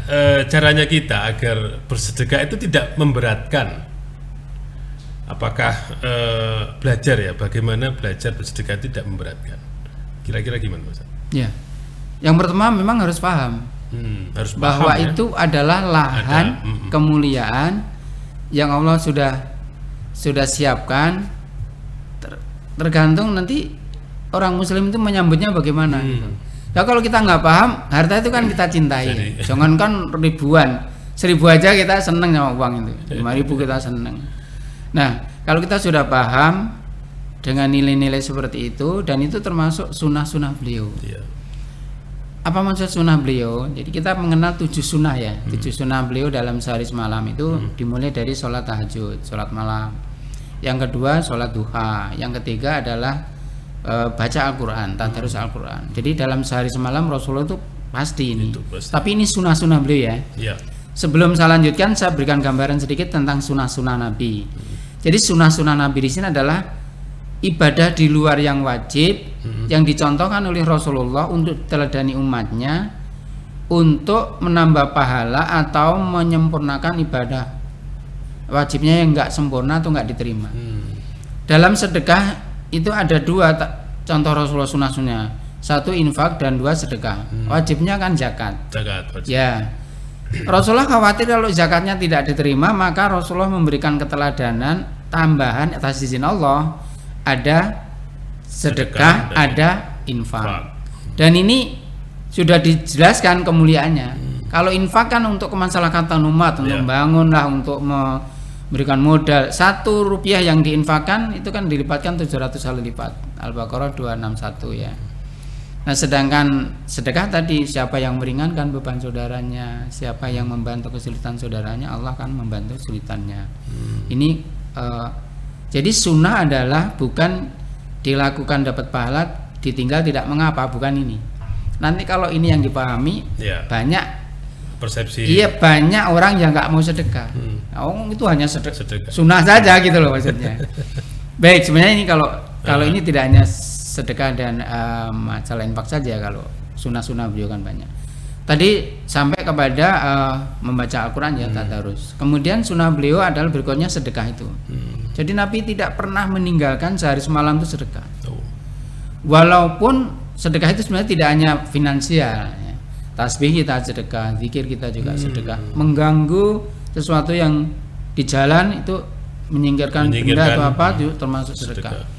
S1: caranya kita agar bersedekah itu tidak memberatkan? Apakah belajar ya, bagaimana belajar bersedekah tidak memberatkan? Kira-kira gimana Ustadz?
S2: Ya, yang pertama memang harus paham,
S1: harus
S2: bahwa
S1: paham, ya?
S2: itu adalah lahan kemuliaan yang Allah sudah siapkan. Tergantung nanti orang muslim itu menyambutnya bagaimana gitu. Nah, kalau kita nggak paham, harta itu kan kita cintai. Jangan kan ribuan, 1000 aja kita seneng sama uang itu, 5.000 kita seneng. Nah, kalau kita sudah paham dengan nilai-nilai seperti itu, dan itu termasuk sunnah-sunnah beliau. Apa maksud sunnah beliau? Jadi kita mengenal 7 sunnah ya. 7 sunnah beliau dalam sehari semalam itu dimulai dari sholat tahajud, sholat malam. yang kedua sholat duha, yang ketiga adalah baca Al-Quran, tadarus Al-Quran. Jadi dalam sehari semalam Rasulullah itu pasti ini. Tapi ini sunnah-sunnah beliau ya. Sebelum saya lanjutkan, saya berikan gambaran sedikit tentang sunnah-sunnah Nabi. Jadi sunnah-sunnah Nabi di sini adalah ibadah di luar yang wajib yang dicontohkan oleh Rasulullah untuk teladani umatnya untuk menambah pahala atau menyempurnakan ibadah wajibnya yang enggak sempurna atau enggak diterima. Dalam sedekah itu ada dua contoh Rasulullah sunnah-sunnah. Satu infak dan dua sedekah. Wajibnya kan zakat. Wajib. Ya. Rasulullah khawatir kalau zakatnya tidak diterima, maka Rasulullah memberikan keteladanan tambahan atas izin Allah, ada sedekah, ada infak. Dan ini sudah dijelaskan kemuliaannya. Kalau infak kan untuk kemaslahatan umat, untuk membangun lah, untuk memberikan modal. 1 rupiah yang diinfakkan itu kan dilipatkan 700 kali lipat. Al-Baqarah 261 ya. Nah, sedangkan sedekah tadi, siapa yang meringankan beban saudaranya, siapa yang membantu kesulitan saudaranya, Allah akan membantu kesulitannya. Ini jadi sunnah adalah bukan dilakukan dapat pahala, ditinggal tidak mengapa, bukan ini. Nanti kalau ini yang dipahami, banyak
S3: persepsi.
S2: Iya, banyak orang yang nggak mau sedekah. Oh, itu hanya sedekah. Sunnah saja gitu loh maksudnya. Baik, sebenarnya ini kalau ini tidak hanya sedekah dan masalah infak saja, kalau sunnah-sunnah beliau kan banyak. Tadi sampai kepada membaca Al-Quran ya, tadarus. Kemudian sunnah beliau adalah berikutnya sedekah itu. Jadi Nabi tidak pernah meninggalkan sehari semalam itu sedekah. Walaupun sedekah itu sebenarnya tidak hanya finansial ya. Tasbih kita sedekah, zikir kita juga sedekah. Mengganggu sesuatu yang di jalan itu menyingkirkan benda atau apa itu termasuk sedekah.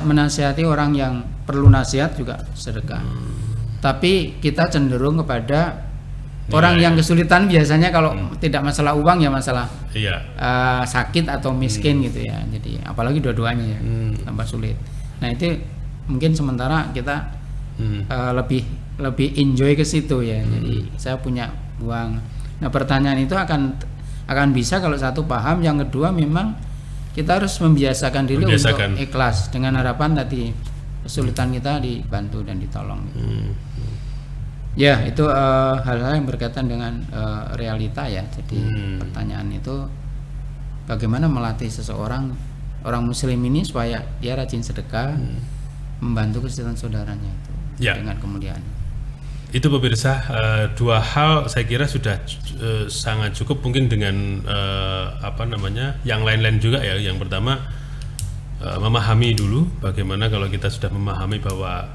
S2: Menasihati orang yang perlu nasihat juga sedekah. Tapi kita cenderung kepada orang yang kesulitan, biasanya kalau tidak masalah uang ya masalah sakit atau miskin gitu ya. Jadi apalagi dua-duanya ya, tambah sulit. Nah, itu mungkin sementara kita lebih enjoy ke situ ya. Jadi saya punya uang. Nah, pertanyaan itu akan bisa kalau satu paham, yang kedua memang kita harus membiasakan diri untuk ikhlas dengan harapan tadi kesulitan kita dibantu dan ditolong. Ya, itu hal-hal yang berkaitan dengan realita ya. Jadi pertanyaan itu bagaimana melatih seseorang, orang muslim ini supaya dia rajin sedekah, membantu kesulitan saudaranya itu dengan kemuliaan.
S3: Itu pemirsa, dua hal saya kira sudah sangat cukup, mungkin dengan yang lain-lain juga ya. Yang pertama, memahami dulu bagaimana kalau kita sudah memahami bahwa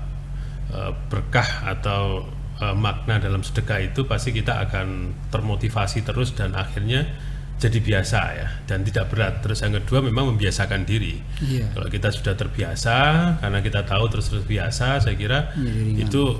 S3: berkah atau makna dalam sedekah itu, pasti kita akan termotivasi terus dan akhirnya jadi biasa ya, dan tidak berat. Terus yang kedua memang membiasakan diri. Kalau kita sudah terbiasa, karena kita tahu terus biasa, saya kira itu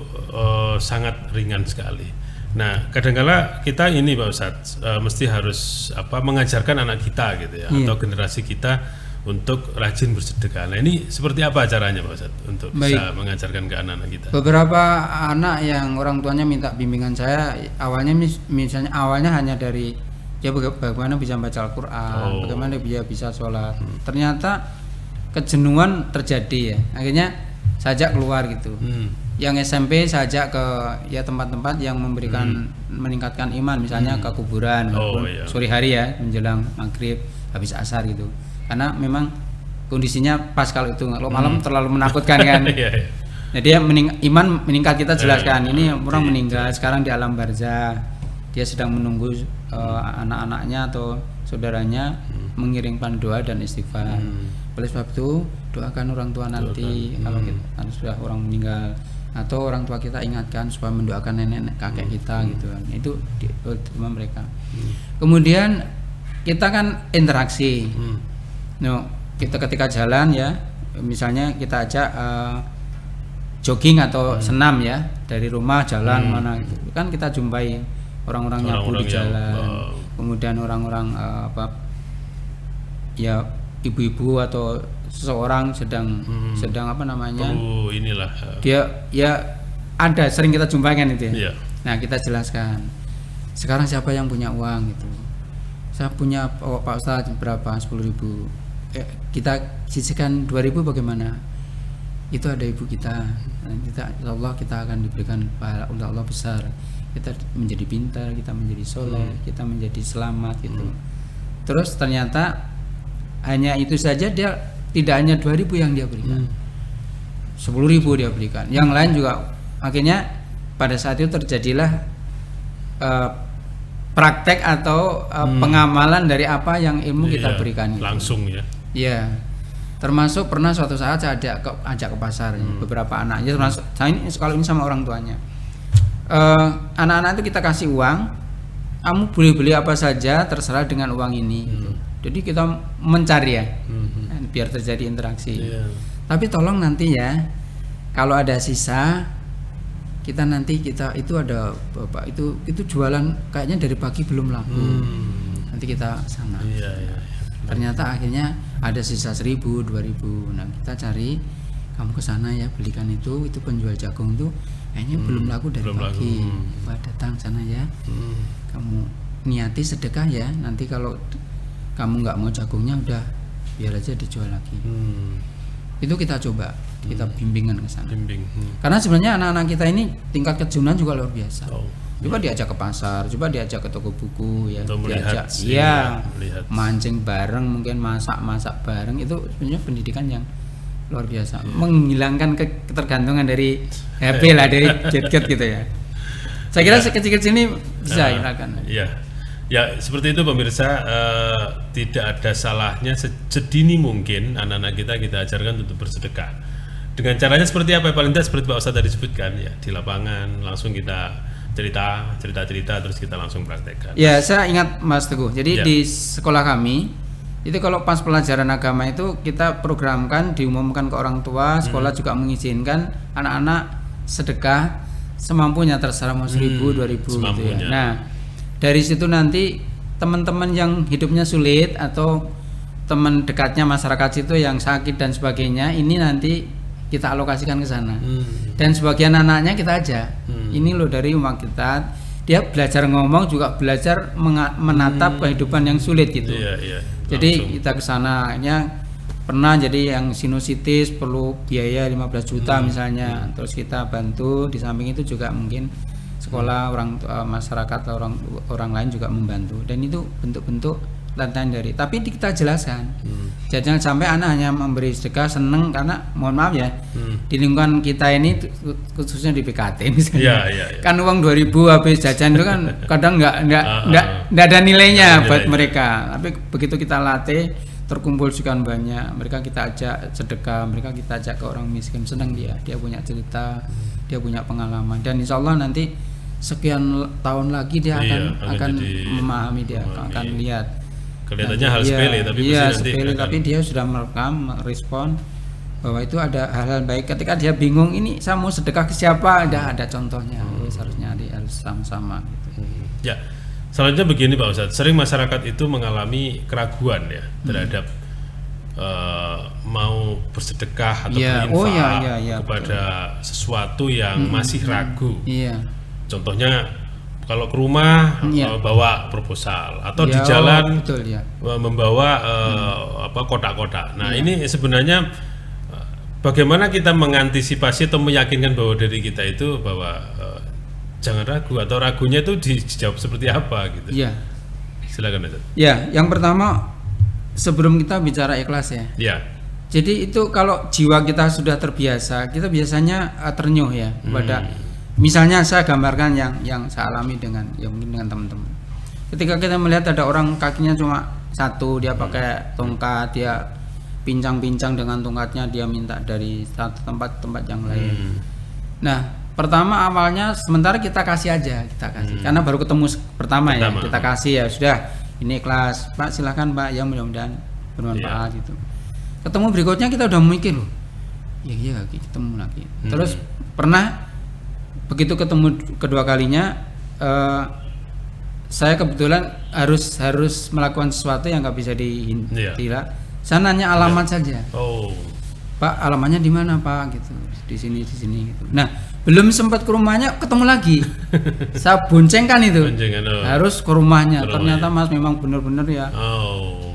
S3: sangat ringan sekali. Nah, kadang-kala kita ini Pak Ustadz mesti harus mengajarkan anak kita gitu ya, atau generasi kita untuk rajin bersedekah. Nah, ini seperti apa caranya Pak Ustadz untuk bisa mengajarkan ke anak-anak kita?
S2: Beberapa anak yang orang tuanya minta bimbingan saya, awalnya hanya dari bagaimana bisa baca Al-Quran, bagaimana dia bisa sholat. Ternyata kejenuhan terjadi ya. Akhirnya saya ajak keluar gitu. Yang SMP saya ajak ke tempat-tempat yang memberikan meningkatkan iman, misalnya ke kuburan, sore hari ya, menjelang maghrib, habis asar gitu. Karena memang kondisinya pas kalau itu, kalau malam terlalu menakutkan kan. Nah, dia iman meningkat, kita jelaskan ini orang meninggal sekarang di alam barzah, dia sedang menunggu anak-anaknya atau saudaranya mengirimkan doa dan istighfar. Oleh sebab itu doakan orang tua nanti kalau kita sudah orang meninggal, atau orang tua kita ingatkan supaya mendoakan nenek kakek kita gitu kan. Itu di rumah mereka. Kemudian kita kan interaksi. Kita ketika jalan ya, misalnya kita ajak jogging atau senam ya, dari rumah jalan mana gitu. Kan kita jumpai orang-orang nyapu di jalan. Kemudian orang-orang ibu-ibu atau seseorang sedang dia ya ada, sering kita jumpai kan itu ya. Nah, kita jelaskan sekarang siapa yang punya uang gitu. Saya punya Pak Ustadz berapa, 10.000. kita sisihkan 2.000 bagaimana? Itu ada ibu kita. Kita insya Allah kita akan diberikan pahala oleh Allah besar. Kita menjadi pintar, kita menjadi soleh, kita menjadi selamat gitu. Terus ternyata hanya itu saja, dia tidak hanya 2.000 yang dia berikan, 10.000 dia berikan. Yang lain juga akhirnya pada saat itu terjadilah praktek atau pengamalan dari apa yang ilmu kita berikan.
S3: Langsung ya.
S2: Ya, termasuk pernah suatu saat saya ajak ke pasar beberapa anaknya, termasuk saya ini kalau ini sama orang tuanya. Anak-anak itu kita kasih uang, kamu boleh beli apa saja terserah dengan uang ini. Gitu. Jadi kita mencari ya, biar terjadi interaksi. Tapi tolong nanti ya, kalau ada sisa, kita itu ada bapak itu jualan kayaknya dari pagi belum laku. Nanti kita sana. Ternyata akhirnya ada sisa 1.000, 2.000. Nah kita cari, kamu ke sana ya, belikan itu penjual jagung tuh kayaknya belum laku dari pagi. Mbak datang sana ya, kamu niati sedekah ya, nanti kalau kamu nggak mau jagungnya udah biar aja dijual lagi. Itu kita coba, kita bimbingan ke sana. Karena sebenarnya anak-anak kita ini tingkat kejunan juga luar biasa. Coba diajak ke pasar, coba diajak ke toko buku ya, diajak mancing bareng, mungkin masak bareng, itu sebenarnya pendidikan yang luar biasa, menghilangkan ketergantungan dari HP lah, dari gadget gitu ya. Saya kira sekecil-kecil ini bisa hilangkan.
S3: Ya seperti itu pemirsa, tidak ada salahnya sedini mungkin anak-anak kita ajarkan untuk bersedekah. Dengan caranya seperti apa? Paling tidak seperti Pak Ustadz tadi sebutkan ya, di lapangan langsung kita cerita terus kita langsung praktekkan.
S2: Ya, saya ingat Mas Teguh. Jadi di sekolah kami itu kalau pas pelajaran agama itu kita programkan, diumumkan ke orang tua, sekolah juga mengizinkan anak-anak sedekah semampunya, terserah mau 1.000, 2.000 gitu ya. Nah, dari situ nanti teman-teman yang hidupnya sulit atau teman dekatnya masyarakat situ yang sakit dan sebagainya, ini nanti kita alokasikan ke sana. Dan sebagian anaknya kita ajak. Ini loh dari rumah kita, dia belajar ngomong juga belajar menatap kehidupan yang sulit gitu. Jadi kita ke sana, pernah jadi yang sinusitis perlu biaya 15 juta misalnya, terus kita bantu. Di samping itu juga mungkin sekolah, orang masyarakat atau orang lain juga membantu, dan itu bentuk-bentuk lantaran dari, tapi kita jelaskan jangan sampai anak hanya memberi sedekah seneng, karena mohon maaf ya, di lingkungan kita ini khususnya di PKT misalnya, kan uang 2.000 habis jajan itu kan kadang nggak ada nilainya buat mereka. Tapi begitu kita latih, terkumpul sekian banyak, mereka kita ajak sedekah, mereka kita ajak ke orang miskin, senang dia punya cerita, dia punya pengalaman, dan insya Allah nanti sekian tahun lagi dia akan memahami, dia akan lihat.
S3: Kelihatannya hal sepele, tapi
S2: sepele, tapi dia sudah merekam, merespon bahwa itu ada hal-hal baik. Ketika dia bingung, ini saya mau sedekah ke siapa, ada contohnya. Seharusnya harus sama-sama gitu.
S3: Ya, selanjutnya begini Pak Ustadz, sering masyarakat itu mengalami keraguan ya terhadap mau bersedekah atau berinfak kepada sesuatu yang masih ragu. Contohnya kalau ke rumah bawa proposal, atau di jalan membawa kotak-kotak. Nah ini sebenarnya bagaimana kita mengantisipasi atau meyakinkan bahwa diri kita itu bahwa jangan ragu, atau ragunya itu dijawab seperti apa gitu? Silakan Ustaz.
S2: Yang pertama sebelum kita bicara ikhlas ya. Jadi itu kalau jiwa kita sudah terbiasa, kita biasanya ternyuh ya pada. Misalnya saya gambarkan yang saya alami mungkin dengan teman-teman. Ketika kita melihat ada orang kakinya cuma satu, dia pakai tongkat, dia pincang-pincang dengan tongkatnya, dia minta dari satu tempat yang lain. Nah, pertama awalnya sementara kita kasih aja, karena baru ketemu pertama ya, kita kasih ya sudah, ini kelas, Pak silakan Pak, ya mudah-mudahan bermanfaat gitu. Ketemu berikutnya kita udah mikir loh, iya ketemu lagi. Terus pernah begitu ketemu kedua kalinya, saya kebetulan harus melakukan sesuatu yang nggak bisa dihindari. Saya nanya alamat saja. Pak, alamatnya di mana Pak? Gitu. Di sini gitu. Nah, belum sempat ke rumahnya ketemu lagi. Saya boncengkan itu. Harus ke rumahnya. Ternyata Mas memang benar-benar ya.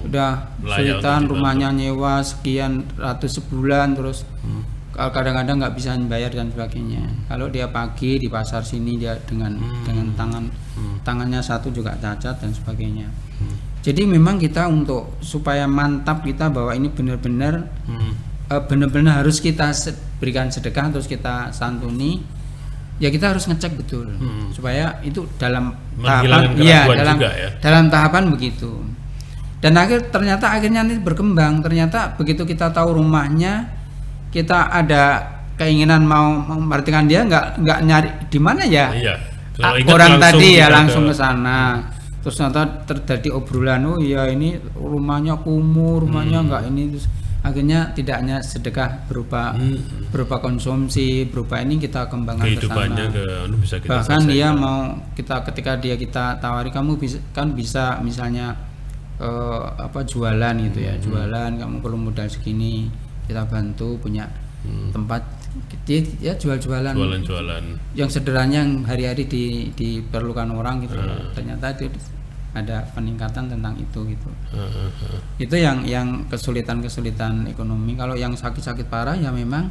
S2: udah
S3: Layak
S2: kesulitan,
S3: untuk
S2: rumahnya nyewa sekian ratus sebulan, terus kadang-kadang nggak bisa bayar dan sebagainya. Kalau dia pagi di pasar sini dia dengan tangannya satu juga cacat dan sebagainya. Jadi memang kita untuk supaya mantap kita bahwa ini benar-benar harus kita berikan sedekah, terus kita santuni, ya kita harus ngecek betul supaya itu dalam tahapan, dalam tahapan begitu. Dan ternyata akhirnya ini berkembang. Ternyata begitu kita tahu rumahnya, kita ada keinginan mau memperhatikan dia, nggak nyari di mana ya.
S3: Iya.
S2: Orang tadi ya langsung ke sana. Terus ternyata terjadi obrolan, oh iya ini rumahnya kumuh, rumahnya nggak ini. Terus akhirnya tidak hanya sedekah berupa konsumsi, berupa ini kita kembangkan ke sana.
S3: Bisa kita
S2: bahkan dia mau ketika kita tawari, kamu bisa misalnya jualan gitu ya, jualan, kamu perlu modal segini, kita bantu punya tempat ya jualan yang sederhana yang hari-hari diperlukan orang gitu. Ternyata itu ada peningkatan tentang itu gitu. Itu yang kesulitan ekonomi. Kalau yang sakit parah ya memang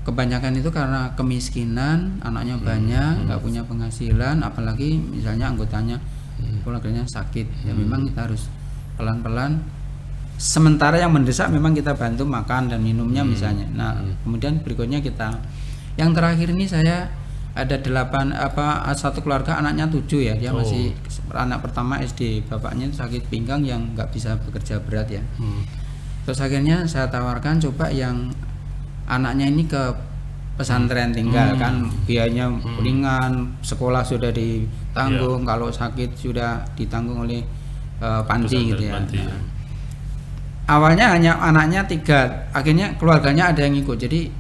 S2: kebanyakan itu karena kemiskinan, anaknya banyak, nggak punya penghasilan, apalagi misalnya anggotanya keluarganya sakit, ya memang kita harus pelan-pelan. Sementara yang mendesak memang kita bantu makan dan minumnya misalnya. Nah, kemudian berikutnya yang terakhir ini saya ada 1 keluarga anaknya 7 ya, dia masih anak pertama SD, bapaknya sakit pinggang yang nggak bisa bekerja berat ya. Terus akhirnya saya tawarkan coba yang anaknya ini ke pesantren tinggal, kan biayanya ringan, sekolah sudah ditanggung, kalau sakit sudah ditanggung oleh panti gitu ya. Nah, awalnya hanya anaknya 3, akhirnya keluarganya ada yang ikut, jadi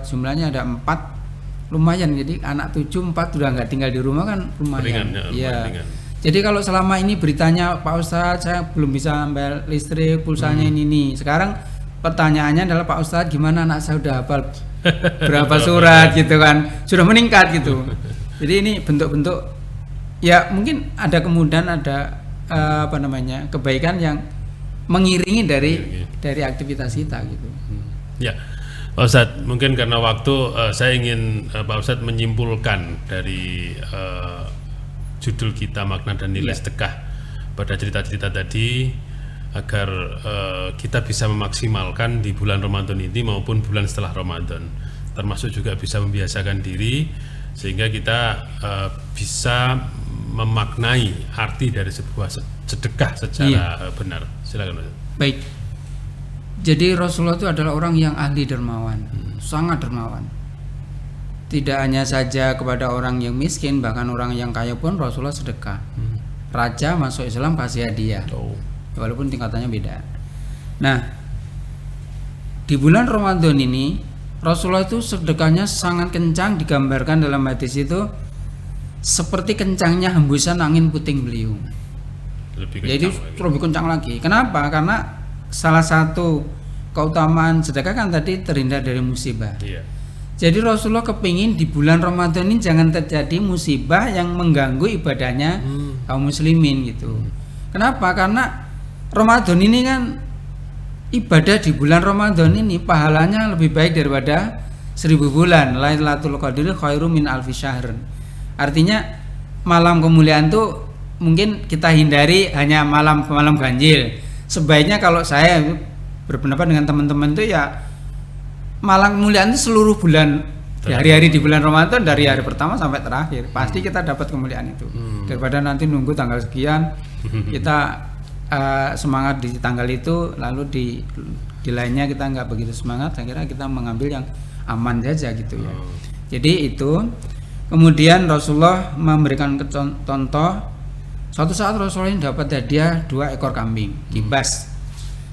S2: jumlahnya ada 4, lumayan. Jadi anak 7, 4 udah nggak tinggal di rumah kan lumayan. Ringan. Jadi kalau selama ini beritanya Pak Ustadz saya belum bisa bayar listrik, pulsanya ini. Sekarang pertanyaannya adalah Pak Ustadz gimana anak saya udah hafal berapa surat gitu kan, sudah meningkat gitu. Jadi ini bentuk-bentuk ya mungkin ada kemudahan, ada kebaikan yang mengiringi dari aktivitas kita gitu.
S3: Ya, Pak Ustadz, mungkin karena waktu saya ingin Pak Ustadz menyimpulkan dari judul kita makna dan nilai sedekah pada cerita-cerita tadi, agar kita bisa memaksimalkan di bulan Ramadan ini maupun bulan setelah Ramadan, termasuk juga bisa membiasakan diri sehingga kita bisa memaknai arti dari sebuah sedekah secara benar. Silakan Ustaz.
S2: Baik. Jadi Rasulullah itu adalah orang yang ahli dermawan, sangat dermawan. Tidak hanya saja kepada orang yang miskin, bahkan orang yang kaya pun Rasulullah sedekah. Raja masuk Islam kasih hadiah, walaupun tingkatannya beda. Nah, di bulan Ramadan ini Rasulullah itu sedekahnya sangat kencang, digambarkan dalam hadis itu seperti kencangnya hembusan angin puting beliung. Jadi lebih kencang lagi. Kenapa? Karena salah satu keutamaan sedekah kan tadi terhindar dari musibah. Jadi Rasulullah kepingin di bulan Ramadan ini jangan terjadi musibah yang mengganggu ibadahnya kaum muslimin gitu. Kenapa? Karena Ramadan ini kan ibadah di bulan Ramadan ini pahalanya lebih baik daripada 1000 bulan. Lailatul Qadri khairum min alfi syahr. Artinya malam kemuliaan tuh mungkin kita hindari hanya malam ganjil. Sebaiknya kalau saya berpendapat dengan teman-teman itu ya malam kemuliaan itu seluruh bulan, hari-hari di bulan Ramadan dari hari pertama sampai terakhir pasti kita dapat kemuliaan itu. Daripada nanti nunggu tanggal sekian kita semangat di tanggal itu lalu di lainnya kita nggak begitu semangat, saya kira kita mengambil yang aman saja gitu ya. Jadi itu kemudian Rasulullah memberikan contoh. Suatu saat Rasulullah ini dapat hadiah 2 ekor kambing kibas.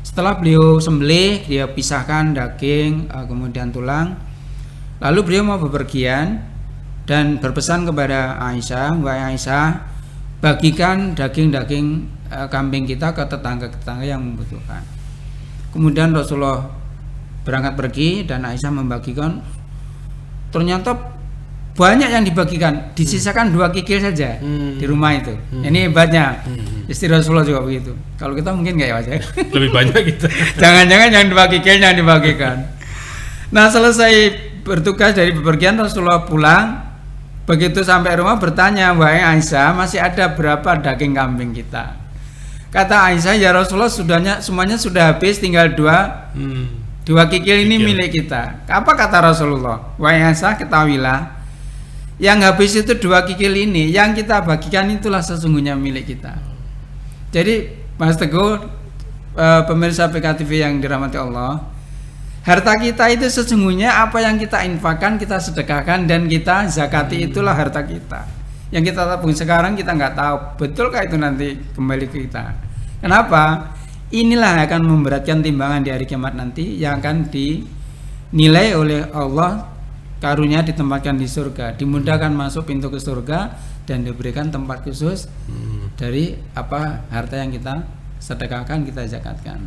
S2: Setelah beliau sembelih, dia pisahkan daging, kemudian tulang. Lalu beliau mau bepergian dan berpesan kepada Aisyah, wahai Aisyah, bagikan daging-daging kambing kita ke tetangga-tetangga yang membutuhkan. Kemudian Rasulullah berangkat pergi dan Aisyah membagikan. Ternyata banyak yang dibagikan, disisakan 2 kikil saja di rumah itu. Ini hebatnya. Istri Rasulullah juga begitu. Kalau kita mungkin nggak ya Mas ya?
S3: Lebih banyak kita.
S2: Jangan-jangan yang 2 kikil yang dibagikan. Nah, selesai bertugas dari bepergian, Rasulullah pulang. Begitu sampai rumah bertanya, wahai Aisyah, masih ada berapa daging kambing kita? Kata Aisyah, ya Rasulullah, semuanya sudah habis, tinggal 2 kikil ini milik kita. Apa kata Rasulullah? Wahai Aisyah, ketahuilah, yang habis itu 2 kikil ini, yang kita bagikan itulah sesungguhnya milik kita. Jadi Mas Teguh, pemirsa PKTV yang dirahmati Allah, harta kita itu sesungguhnya apa yang kita infakkan, kita sedekahkan, dan kita zakati, itulah harta kita. Yang kita tabung sekarang kita nggak tahu betulkah itu nanti kembali ke kita. Kenapa? Inilah akan memberatkan timbangan di hari kiamat nanti, yang akan dinilai oleh Allah, karunia ditempatkan di surga, dimudahkan masuk pintu ke surga, dan diberikan tempat khusus dari apa harta yang kita sedekahkan, kita zakatkan.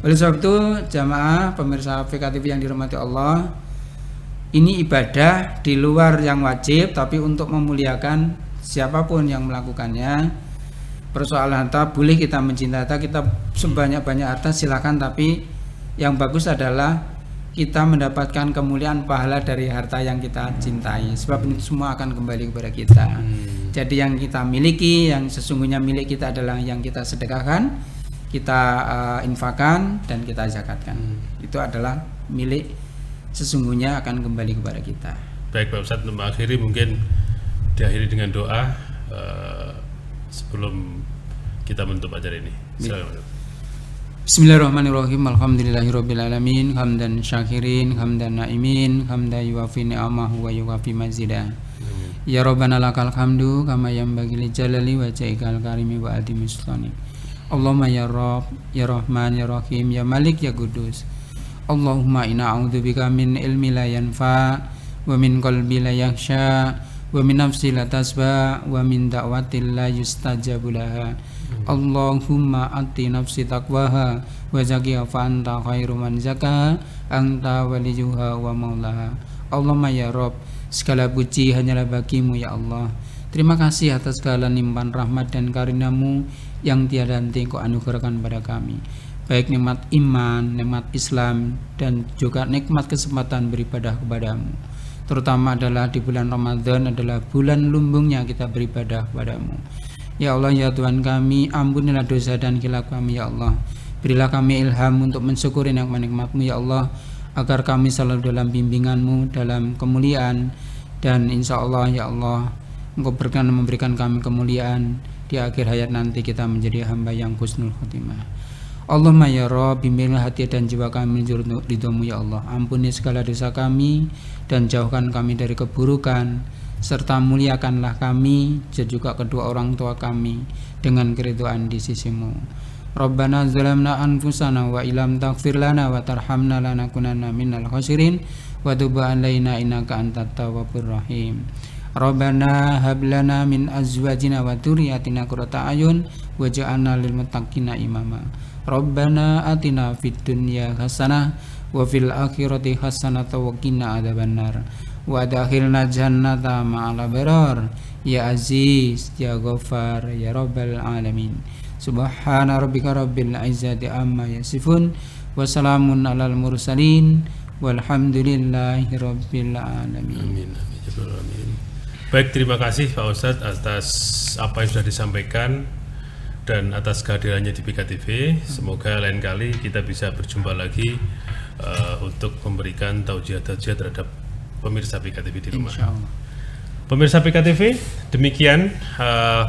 S2: Oleh sebab itu, jamaah pemirsa PKTV yang dirahmati Allah, ini ibadah di luar yang wajib, tapi untuk memuliakan siapapun yang melakukannya. Persoalan harta, boleh kita mencintai harta, kita sebanyak-banyak harta silakan, tapi yang bagus adalah kita mendapatkan kemuliaan pahala dari harta yang kita cintai, sebab itu semua akan kembali kepada kita. Jadi yang kita miliki, yang sesungguhnya milik kita adalah yang kita sedekahkan, kita infakkan, dan kita zakatkan. Itu adalah milik sesungguhnya akan kembali kepada kita.
S3: Baik Pak Ustadz, untuk mengakhiri mungkin diakhiri dengan doa sebelum kita menutup acara ini. Silakan.
S2: Bismillahirrahmanirrahim. Alhamdulillahirabbil alamin, hamdan syakirin, hamdan naimin, hamdan yuwafi ni'amahu wa yuwafi mazidah. Ya Rabbana lakal hamdu kama yanbaghi li jalali wajhikal karimi wa adimi sultani. Allahumma ya Rabb, ya Rahman, ya Rahim, ya Malik, ya Qudus. Allahumma inna a'udzubika min ilmi la yanfa, wa min qalbi la yakhsha, wa min nafsi la tasba, wa min da'watin la yustajabu laha. Allahumma ati nafsi taqwaha wa zakiha fa anta khairu man zakaha, anta waliyuha wa maulaha. Allahumma ya Rabb, segala puji hanyalah bagimu ya Allah. Terima kasih atas segala limpahan rahmat dan karuniamu yang tiada henti Engkau anugerahkan pada kami, baik nikmat iman, nikmat Islam, dan juga nikmat kesempatan beribadah kepadamu. Terutama adalah di bulan Ramadan adalah bulan lumbungnya kita beribadah kepadamu. Ya Allah, ya Tuhan kami, ampunilah dosa dan khilaf kami ya Allah. Berilah kami ilham untuk mensyukuri nikmat-nikmat-Mu ya Allah, agar kami selalu dalam bimbingan-Mu, dalam kemuliaan, dan insya Allah ya Allah, Engkau berkenan memberikan kami kemuliaan di akhir hayat nanti, kita menjadi hamba yang husnul khotimah. Allahumma ya Rabb, bimbinglah hati dan jiwa kami menuju ridho-Mu ya Allah. Ampuni segala dosa kami dan jauhkan kami dari keburukan, serta muliakanlah kami dan juga kedua orang tua kami dengan keridhaan di sisi-Mu. Rabbana zalamna anfusana wa ilam taghfir lana wa tarhamna lanakunanna minal khasirin wa tub alaina innaka antat tawwabur rahim. Rabbana hab lana min azwajina wa dzurriyyatina qurrata a'yun waj'alna lil muttaqina imama. Rabbana atina fid dunya hasanah wa fil akhirati hasanah wa qina adzabannar. Wa adkhilna jannata ma'al abrar ya aziz ya ghaffar ya rabbal alamin. Subhana rabbika rabbil izzati amma yasifun wa salamun alal mursalin walhamdulillahi rabbil alamin.
S3: Amin. Baik, terima kasih Pak Ustadz atas apa yang sudah disampaikan dan atas kehadirannya di PKTV. Semoga lain kali kita bisa berjumpa lagi untuk memberikan taujiah-taujiah terhadap pemirsa PKTV di rumah. Pemirsa PKTV, demikian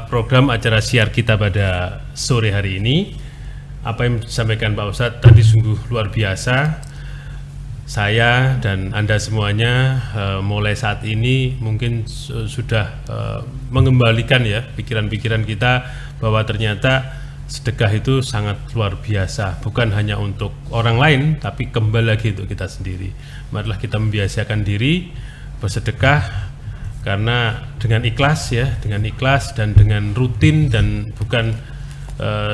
S3: program acara siar kita pada sore hari ini. Apa yang disampaikan Pak Ustadz tadi sungguh luar biasa. Saya dan Anda semuanya mulai saat ini mungkin sudah mengembalikan ya pikiran-pikiran kita bahwa ternyata sedekah itu sangat luar biasa, bukan hanya untuk orang lain tapi kembali lagi untuk kita sendiri. Marilah kita membiasakan diri bersedekah karena dengan ikhlas ya, dengan ikhlas dan dengan rutin, dan bukan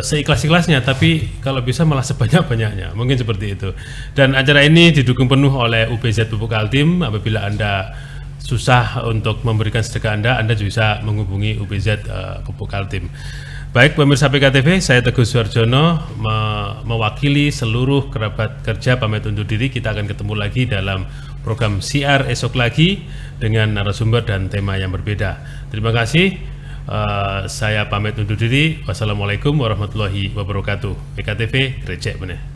S3: seikhlas-ikhlasnya, tapi kalau bisa malah sebanyak-banyaknya, mungkin seperti itu. Dan acara ini didukung penuh oleh UBZ Pupuk Kaltim. Apabila Anda susah untuk memberikan sedekah Anda juga bisa menghubungi UPZ Pupuk Kaltim. Baik pemirsa PKTV, saya Teguh Suarjono mewakili seluruh kerabat kerja pamit undur diri. Kita akan ketemu lagi dalam program siar esok lagi dengan narasumber dan tema yang berbeda. Terima kasih. Saya pamit undur diri. Wassalamualaikum warahmatullahi wabarakatuh. PKTV Recek Meneh.